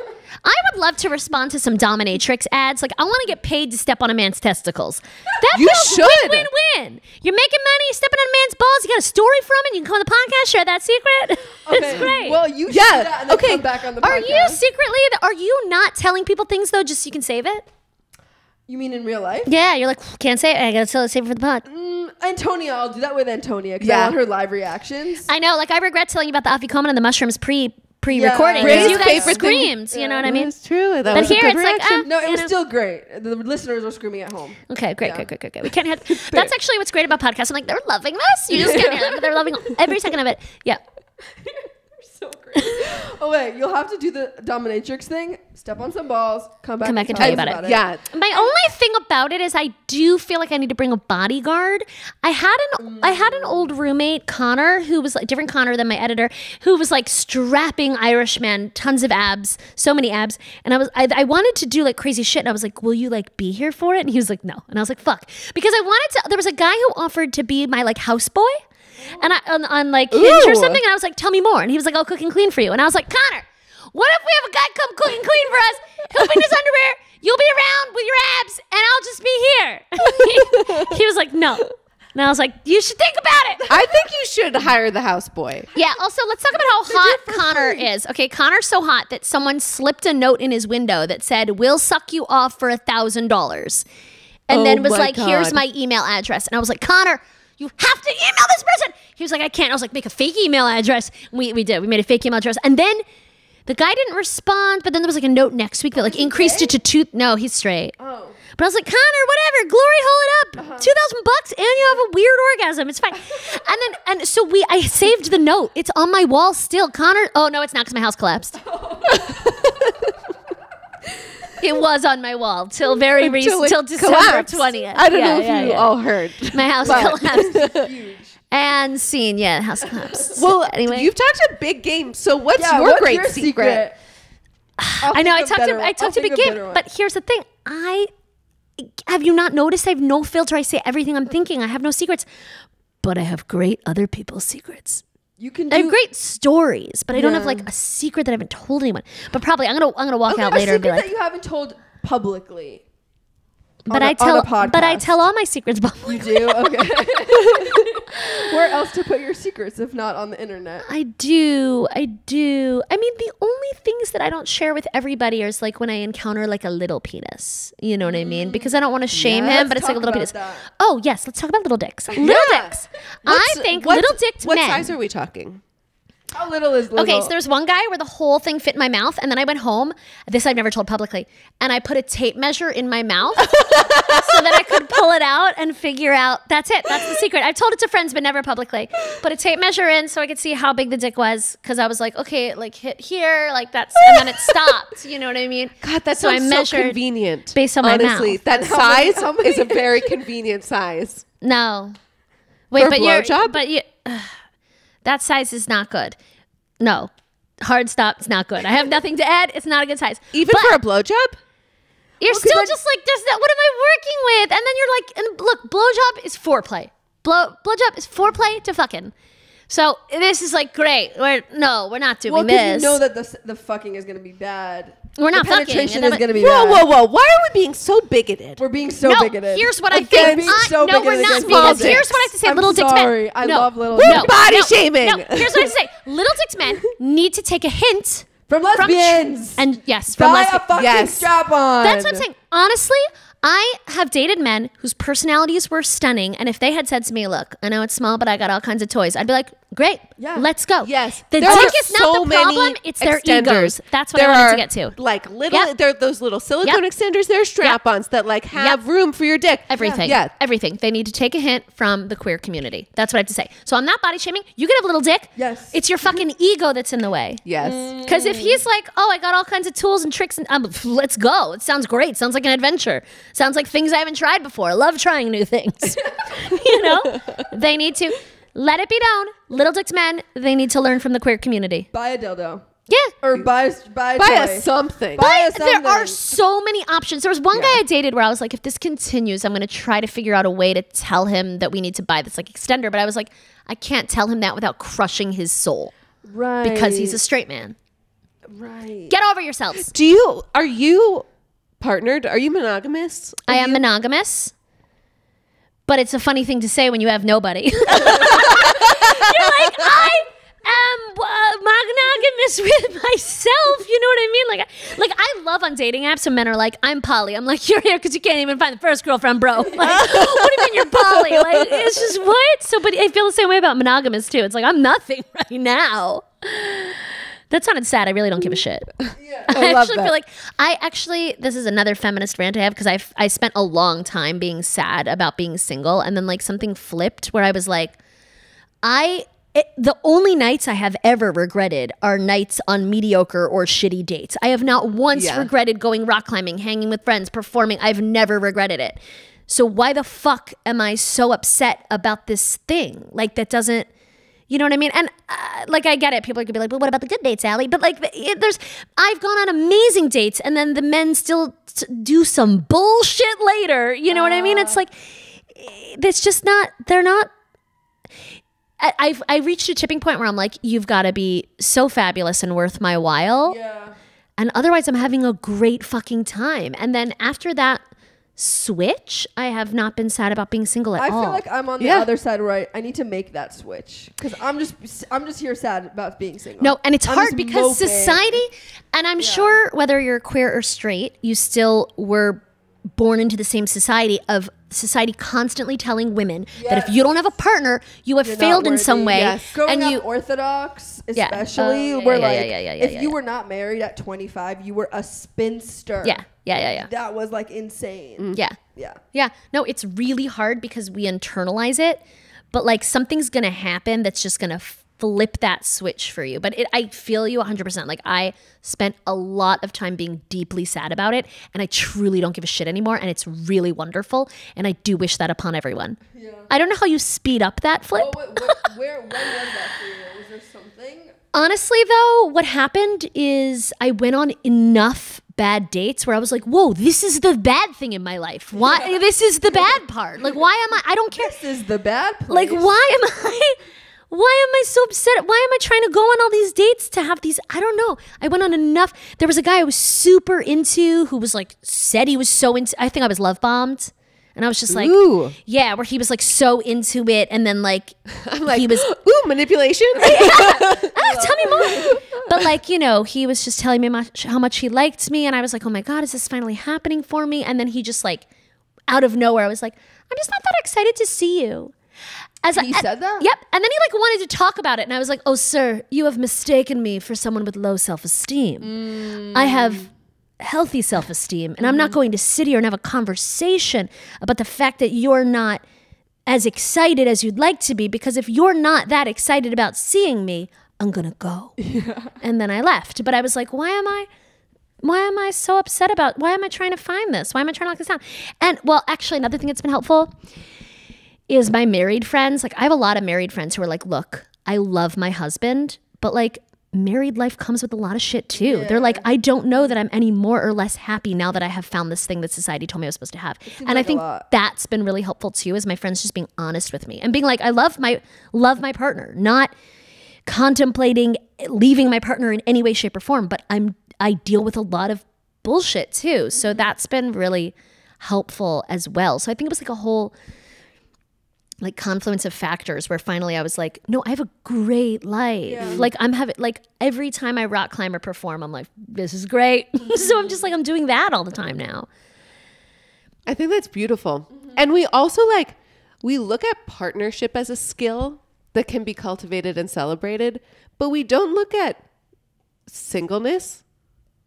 I would love to respond to some dominatrix ads. Like, I want to get paid to step on a man's testicles. That You feels should. win-win-win. You're making money, you're stepping on a man's balls, you got a story from it, you can come on the podcast, share that secret. It's great. Well, you should do Yeah, that and then okay. come back on the podcast. Are you secretly, are you not telling people things though, just so you can save it? You mean in real life? Yeah, you're like, can't say it. I gotta save it for the pod. Antonia, I'll do that with Antonia because Yeah. I want her live reactions. I know, like I regret telling you about the afikoman and the mushrooms pre-recording. Yeah. because Ray's you guys favorite thing- screamed, you know what I mean? It's true. That But was a here good it's like, reaction. No, it you was know. still great. The listeners were screaming at home. Okay, great. We can't have. Great. That's actually what's great about podcasts. I'm like, they're loving this. You just can't hear them, but they're loving every second of it. Yeah. So great. Oh wait, you'll have to do the dominatrix thing. Step on some balls. Come back and tell you us about it. Yeah. My only thing about it is I do feel like I need to bring a bodyguard. I had an old roommate, Connor, who was like different Connor than my editor, who was like strapping Irishman, tons of abs, so many abs. And I wanted to do like crazy shit. And I was like, will you like be here for it? And he was like, no. And I was like, fuck. Because I wanted to, there was a guy who offered to be my like houseboy. And on like Hinge or Ooh. something. And I was like, tell me more. And he was like, I'll cook and clean for you. And I was like, Connor, what if we have a guy come cook and clean for us? He'll be in his underwear. You'll be around with your abs, and I'll just be here. He was like, no. And I was like, you should think about it. I think you should hire the houseboy. Yeah. Also, let's talk about how hot Connor is. Okay, Connor's so hot that someone slipped a note in his window that said, "We'll suck you off for $1,000," and Oh then was my like, "Here's God. my email address." And I was like, Connor, you have to email this person. He was like, I can't. I was like, make a fake email address. We did. We made a fake email address, and then the guy didn't respond. But then there was like a note next week that like increased it to 2. No, he's straight. Oh. But I was like, Connor, whatever, glory hole it up, $2,000, and you have a weird orgasm. It's fine. And so I saved the note. It's on my wall still. Connor, oh no, it's not because my house collapsed. It was on my wall till very recent, it till December collapsed. 20th. I don't know if you all heard. My house But- collapsed. Huge. And scene, yeah, house collapsed. Well, anyway, you've talked a big game. So what's Yeah, your what's great your secret? I know I talked a big game, but here's the thing. Have you not noticed I have no filter? I say everything I'm thinking. I have no secrets, but I have great other people's secrets. You can I have do great stories, but I don't have Yeah. like a secret that I haven't told anyone. But probably I'm gonna walk out a later and be secret like, that you haven't told publicly. but on I a tell podcast. all my secrets publicly. You do? Okay. Where else to put your secrets if not on the internet? I do. I mean, the only things that I don't share with everybody is like when I encounter like a little penis. You know what I mean? Because I don't want to shame Yeah, him, but let's it's like a talk little about penis. that. Oh yes, let's talk about little dicks. Little dicks. I think little dicked What men. size are we talking? How little is little? Okay, so there's one guy where the whole thing fit in my mouth, and then I went home. This I've never told publicly, and I put a tape measure in my mouth so that I could pull it out and figure out. That's it. That's the secret. I've told it to friends, but never publicly. Put a tape measure in so I could see how big the dick was, because I was like, okay, like hit here, like that's, and then it stopped. You know what I mean? God, that So I sounds so measured convenient. based on my Honestly, mouth. that how many- size is a very convenient size. No. Wait, For a but you're, blowjob? but you, that size is not good. No. Hard stop. It's not good. I have nothing to add. It's not a good size. Even But for a blowjob? you're 'cause still then- just like, there's that. What am I working with? And then you're like, and look, blowjob is foreplay. Blowjob is foreplay to fucking. So this is like great. We're not doing well, because this. you know that the fucking is going to be bad. We're not the fucking. penetration And is going to be Whoa, bad. whoa, whoa. Why are we being so bigoted? We're being so no, bigoted. here's what I Again, think. being so No, we're bigoted not against being. little Here's dicks. what I have to say. I'm Little dicks sorry. men. I No. love little Woo, dicks. body shaming. No, here's what I have to say. Little dicks men need to take a hint From lesbians. and yes, from buy a lesbians. fucking Yes. strap on. That's what I'm saying. Honestly, I have dated men whose personalities were stunning, and if they had said to me, "Look, I know it's small, but I got all kinds of toys," I'd be like, "Great, Yeah. let's go." Yes. the There dick are is not so the many problem; it's their extenders. egos. That's what There I wanted are, to get to. Like little, Yep. there are those little silicone Yep. extenders. They're strap-ons that like have Yep. room for your dick. Everything, Yeah. everything. They need to take a hint from the queer community. That's what I have to say. So I'm not body shaming. You can have a little dick. Yes. It's your fucking ego that's in the way. Yes. Because if he's like, oh, I got all kinds of tools and tricks, and let's go. It sounds great. Sounds like an adventure. Sounds like things I haven't tried before. I love trying new things. You know, they need to let it be known. Little dicks men, they need to learn from the queer community. Buy a dildo. Yeah. Or buy a Buy toy. a something. Buy a There are something. so many options. There was one guy I dated where I was like, if this continues, I'm going to try to figure out a way to tell him that we need to buy this like extender. But I was like, I can't tell him that without crushing his soul Right. because he's a straight man. Right. Get over yourselves. Are you partnered? Are you monogamous? I am monogamous, but it's a funny thing to say when you have nobody. You're like, I am honest with myself. You know what I mean? Like I love on dating apps when men are like, I'm poly. I'm like, you're here because you can't even find the first girlfriend, bro. Like, what do you mean you're poly? Like, it's just what? So, but I feel the same way about monogamous too. It's like, I'm nothing right now. That sounded sad. I really don't give a shit. Yeah. I love actually that. feel like this is another feminist rant I have, because I spent a long time being sad about being single, and then like something flipped where I was like, the only nights I have ever regretted are nights on mediocre or shitty dates. I have not once regretted going rock climbing, hanging with friends, performing. I've never regretted it. So why the fuck am I so upset about this thing? Like, that doesn't, you know what I mean? And like, I get it. People are gonna be like, but what about the good dates, Allie? But like, I've gone on amazing dates, and then the men still do some bullshit later. You know what I mean? It's like, it's just not, they're not. I reached a tipping point where I'm like, you've got to be so fabulous and worth my while. Yeah. And otherwise I'm having a great fucking time. And then after that switch, I have not been sad about being single at all. I feel like I'm on the other side where I need to make that switch, because I'm just here sad about being single. No, and it's I'm hard just because moping. society, and I'm sure whether you're queer or straight, you still were born into the same society of society constantly telling women that if you don't have a partner, you have You're not failed in worthy. some way. Yes. Growing And up Orthodox, Yeah. especially, Yeah, where yeah, like yeah, if you were not married at 25, you were a spinster. Yeah. That was like insane. Yeah. Yeah. No, it's really hard because we internalize it, but like something's going to happen that's just going to flip that switch for you. But I feel you 100%. Like, I spent a lot of time being deeply sad about it, and I truly don't give a shit anymore, and it's really wonderful, and I do wish that upon everyone. Yeah. I don't know how you speed up that flip. Oh, when was that for you? Was there something? Honestly, though, what happened is I went on enough bad dates where I was like, whoa, this is the bad thing in my life. Why? This is the bad part. Like, why am I don't care. This is the bad place. Like, why am I so upset? Why am I trying to go on all these dates to have these? I don't know. I went on enough. There was a guy I was super into who was like, said he was so into, I think I was love bombed. And I was just like, Ooh. yeah, where he was like so into it. And then like, I'm like, he was, ooh, manipulation. tell me more. But like, you know, he was just telling me how much he liked me. And I was like, oh my God, is this finally happening for me? And then he just like, out of nowhere, I was like, I'm just not that excited to see you. He said that? Yep. And then he like wanted to talk about it. And I was like, oh, sir, you have mistaken me for someone with low self-esteem. I have healthy self-esteem. And I'm not going to sit here and have a conversation about the fact that you're not as excited as you'd like to be. Because if you're not that excited about seeing me, I'm going to go. And then I left. But I was like, why am I so upset about, why am I trying to find this? Why am I trying to lock this down? And well, actually, another thing that's been helpful is my married friends. Like, I have a lot of married friends who are like, look, I love my husband, but like, married life comes with a lot of shit too. They're like, I don't know that I'm any more or less happy now that I have found this thing that society told me I was supposed to have. And I think that's been really helpful too, is my friends just being honest with me and being like, I love my partner, not contemplating leaving my partner in any way, shape, or form, but I deal with a lot of bullshit too. So that's been really helpful as well. So I think it was like a whole like confluence of factors where finally I was like, no, I have a great life. Yeah. Like, I'm having, like, every time I rock climb or perform, I'm like, this is great. So I'm just like, I'm doing that all the time now. I think that's beautiful. And we also like, we look at partnership as a skill that can be cultivated and celebrated, but we don't look at singleness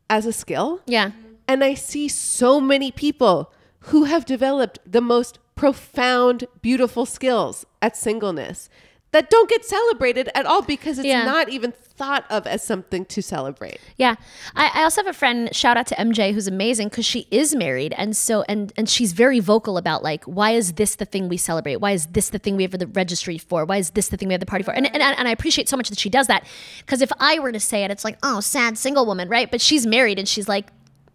as a skill. Yeah. And I see so many people who have developed the most profound, beautiful skills at singleness that don't get celebrated at all because it's not even thought of as something to celebrate. Yeah. I also have a friend, shout out to MJ, who's amazing because she is married. And so, and she's very vocal about like, why is this the thing we celebrate? Why is this the thing we have the registry for? Why is this the thing we have the party for? And I appreciate so much that she does that, because if I were to say it, it's like, oh, sad single woman, right? But she's married and she's like,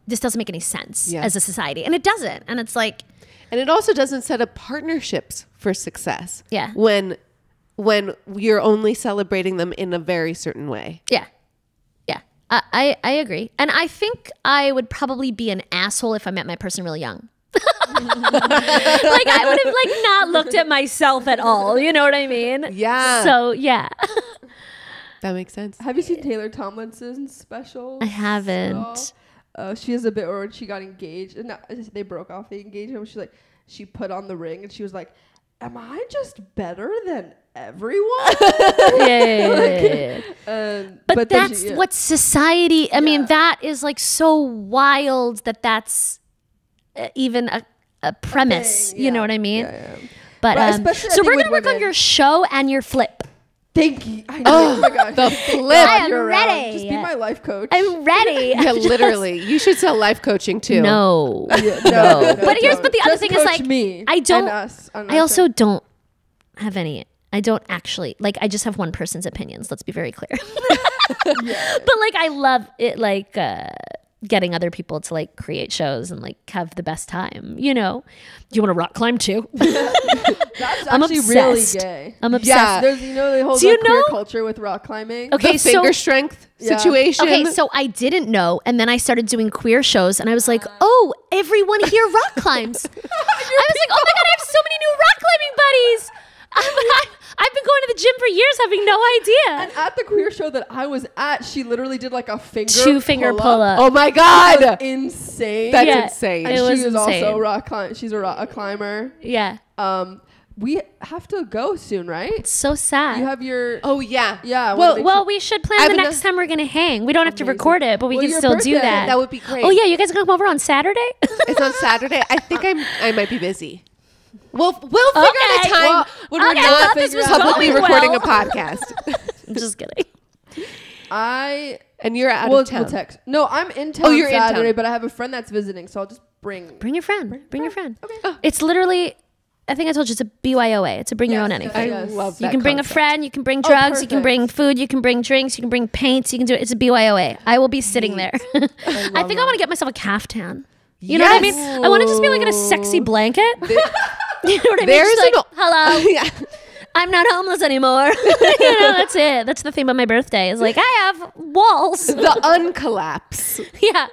this doesn't make any sense as a society. And it doesn't. And it's like, and it also doesn't set up partnerships for success. Yeah. When you're only celebrating them in a very certain way. Yeah. Yeah. I agree. And I think I would probably be an asshole if I met my person really young. Like, I would have like not looked at myself at all. You know what I mean? Yeah. So yeah. That makes sense. Have you seen Taylor Tomlinson's special? I haven't. She has a bit where she got engaged, and they broke off the engagement. She put on the ring, and she was like, "Am I just better than everyone?" Yeah. But then that's what society. I mean, that is like so wild that's even a premise. thing, You know what I mean? Yeah. But Right, especially, I so think, we're gonna with work on women. your show and your flip. Thank you. I know. Oh my gosh. The flip. I am You're around. ready. Just be my life coach. I'm ready. Yeah, literally. You should sell life coaching too. No. Yeah, no, But here's the other Just thing is coach like me I don't. and us on I our also show. don't have any. I don't actually like. I just have one person's opinions. Let's be very clear. But like, I love it. Like getting other people to like create shows and like have the best time. You know, you want to rock climb too? That's I'm actually really obsessed. gay. I'm obsessed. Yeah. There's the whole Do you queer know- culture with rock climbing. Okay, The so finger strength Yeah. situation. okay, so I didn't know, and then I started doing queer shows, and I was like, oh, everyone here rock climbs. I was like, oh my god, I have so many new rock climbing buddies. I've been going to the gym for years, having no idea. And at the queer show that I was at, she literally did like a Two finger pull up. Oh my That was God. insane. That's Yeah. insane. and It she was is also insane. rock climb. She's a climber. Yeah, We have to go soon, right? it's so sad. You have your Oh yeah. yeah. I wanna Well, make Well, sure- we should I plan have the ano- next time we're gonna hang. We don't have to Amazing. record it, but we Well, can your still do birthday. that. That would be great. Oh yeah, you guys can come over on Saturday. It's on Saturday. I think I might be busy. We'll figure out a Okay. time Well, when okay, we're I not thought this was publicly going recording well. a podcast. I'm just kidding. And you're out we'll of town. text. No, I'm in town you're in town. Saturday, but I have a friend that's visiting, so I'll just bring. Bring your friend. Bring your friend. Okay. It's literally, I think I told you, it's a BYOA. It's a bring your own Yes, anything. I Yes. love that. You can bring concept. a friend, you can bring drugs, you can perfect. bring food, you can bring drinks, you can bring paints, you can do it. It's a BYOA. I will be sitting there. I think I want to get myself a caftan. You know what I mean? Yes. I want to just be like in a sexy blanket. You know what I mean? There's Just like, an- hello, Yeah. I'm not homeless anymore. You know, that's it. That's the theme of my birthday. Is like, I have walls. The uncollapse. Yeah.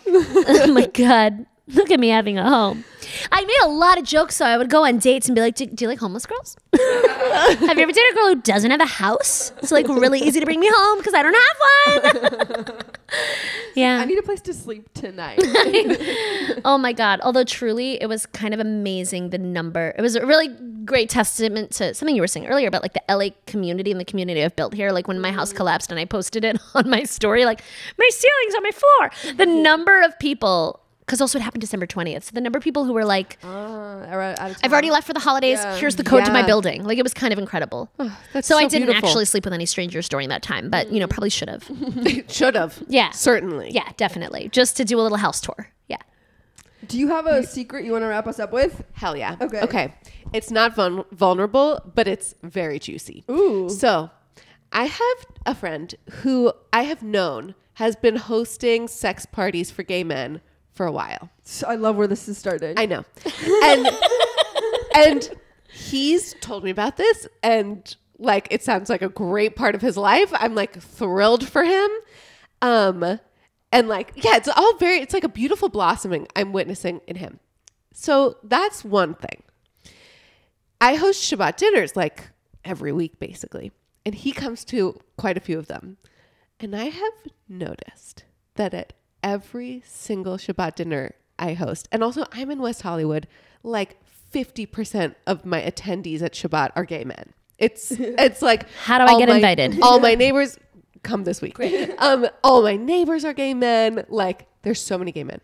Oh my God. Look at me having a home. I made a lot of jokes, so I would go on dates and be like, do you like homeless girls? Have you ever dated a girl who doesn't have a house? It's like really easy to bring me home because I don't have one. Yeah. I need a place to sleep tonight. Oh my God. Although truly, it was kind of amazing, the number. It was a really great testament to something you were saying earlier about like the LA community and the community I've built here. Like when my house collapsed and I posted it on my story, like my ceiling's on my floor. The number of people, because also it happened December 20th. So the number of people who were like, I've already left for the holidays. Yeah. Here's the code to my Yeah. building. Like it was kind of incredible. That's so I didn't beautiful. actually sleep with any strangers during that time, but you know, probably should have. Should have. Yeah. Certainly. Yeah, definitely. Just to do a little house tour. Yeah. Do you have a secret you want to wrap us up with? Hell yeah. Okay. Okay. It's not vulnerable, but it's very juicy. Ooh. So I have a friend who I have known has been hosting sex parties for gay men for a while. I love where this is starting. I know. And he's told me about this, and like it sounds like a great part of his life. I'm like thrilled for him. And like, yeah, it's like a beautiful blossoming I'm witnessing in him. So that's one thing. I host Shabbat dinners like every week basically, and he comes to quite a few of them. And I have noticed that at every single Shabbat dinner I host, and also I'm in West Hollywood, like 50% of my attendees at Shabbat are gay men. It's like, How do I all get invited? All my neighbors come this week. All my neighbors are gay men. Like there's so many gay men.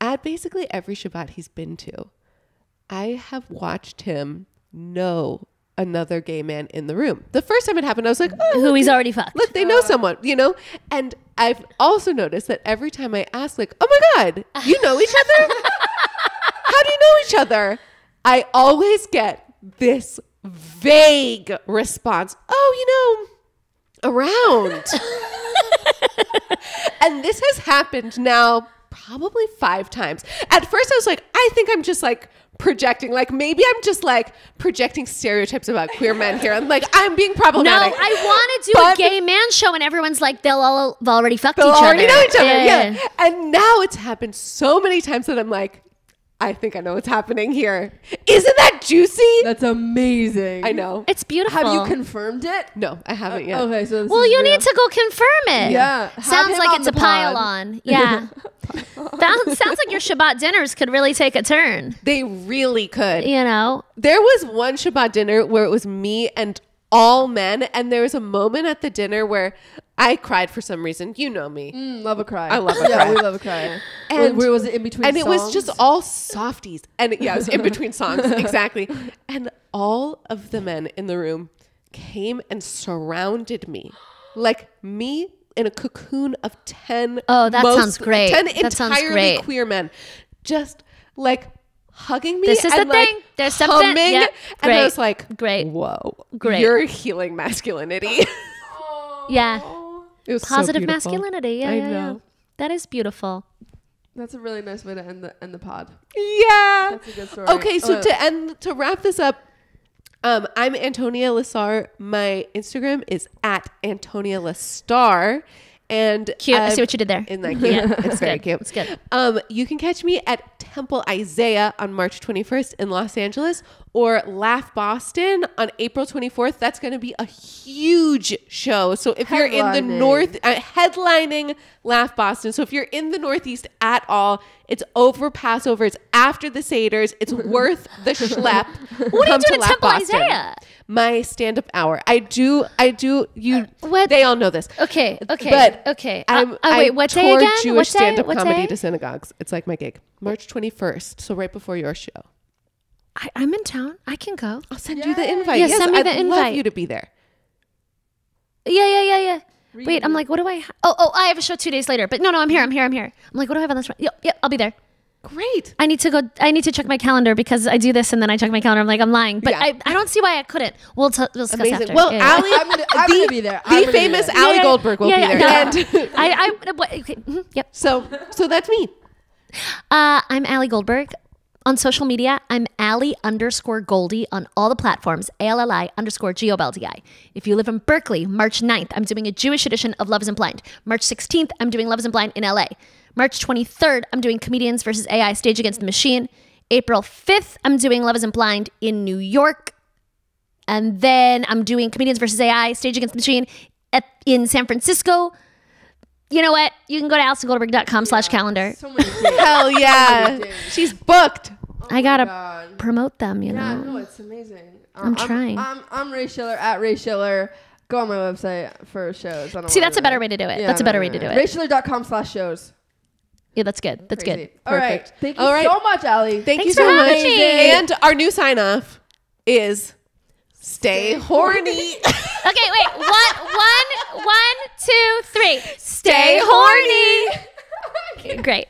At basically every Shabbat he's been to, I have watched him know another gay man in the room. The first time it happened, I was like, oh, Who he's already fucked. look, they know someone, you know? And I've also noticed that every time I ask, like, oh my God, you know each other? How do you know each other? I always get this vague response. Oh, you know, around. And this has happened now probably 5 times. At first I was like, I think I'm just like projecting, like maybe I'm just like projecting stereotypes about queer men here. I'm like, I'm being No, problematic. I want to do But- a gay man show, and everyone's like, they've already fucked They'll each other. already know each other. Yeah. And now it's happened so many times that I'm like, I think I know what's happening here. Isn't that juicy? That's amazing. I know. It's beautiful. Have you confirmed it? No, I haven't yet. Okay, so this Well, is you real. need to go confirm it. Yeah. Have Sounds him like on it's the a pod. pile on. Yeah. Sounds like your Shabbat dinners could really take a turn. They really could. You know? There was one Shabbat dinner where it was me and all men, and there was a moment at the dinner where I cried for some reason. You know me. Love a cry. I love a Yeah, cry. we love a cry. And- where was it in between And it was songs? just all softies. And yeah, it was in between songs. Exactly. And all of the men in the room came and surrounded me. Like me in a cocoon of 10. Oh, that sounds great. 10 That sounds entirely great. queer men. Just like hugging me. This is and the like thing. There's something. humming. Yep. And I Great. was like, Great. whoa. Great. You're healing masculinity. Yeah. It was so Positive beautiful. masculinity. Yeah, I yeah, yeah. know. That is beautiful. That's a really nice way to end the pod. Yeah. That's a good story. Okay, so Oh, to wrap this up, I'm Antonia Lassar. My Instagram is at Antonia Lassar. And Cute. I see what you did there. Isn't that cute? Yeah, It's very good. cute. It's good. You can catch me at Temple Isaiah on March 21st in Los Angeles, or Laugh Boston on April 24th. That's going to be a huge show. So if you're in the Headlining. North, headlining Laugh Boston. So if you're in the Northeast at all, it's over Passover. It's after the Seders. It's worth the schlep. What are you Come to doing at Laugh Temple Boston. Isaiah? My stand-up hour. I do. You. What? They all know this. Okay. Okay. But okay. Wait, Wait. What day tour again? Jewish What day? stand-up What comedy day? to synagogues. It's like my gig. March 21st. So right before your show. I'm in town. I can go. I'll send you the invite. Yeah, yes, send me I'd the love invite. you to be there. Yeah. Wait, I'm like, what do I? I have a show 2 days later. But no, I'm here. I'm like, what do I have on this? Yep, I'll be there. Great. I need to go. I need to check my calendar because I do this and then I check my calendar. I'm like, I'm lying, but Yeah. I don't see why I couldn't. We'll discuss Amazing. after. Well, Yeah. Ali, I'm gonna be there. I'm The gonna be famous there. Ali Goldberg will be there. no. And Okay, yep. so that's me. I'm Ali Goldberg. On social media, I'm Ali_Goldie on all the platforms, ALLI_GOLDI. If you live in Berkeley, March 9th, I'm doing a Jewish edition of Love Isn't Blind. March 16th, I'm doing Love Isn't Blind in LA. March 23rd, I'm doing Comedians vs. AI Stage Against the Machine. April 5th, I'm doing Love Isn't Blind in New York. And then I'm doing Comedians vs. AI Stage Against the Machine in San Francisco. You know what? You can go to AlisonGoldberg.com/calendar. So many days. Hell yeah. She's booked. I gotta God. promote them, you Yeah, know. no, it's amazing. I'm trying. I'm Ray Schiller at Ray Schiller. Go on my website for shows. I don't See, wanna that's a do better that. way to do it. Yeah, That's a better way to do it. RaySchiller.com/shows. Yeah, that's good. That's Crazy. good. All right. Perfect. Thank you All right. so much, Ali. Thank Thanks you for so having much. me. And our new sign off is stay horny. Okay, wait. One, two, three. Stay horny. Okay, great.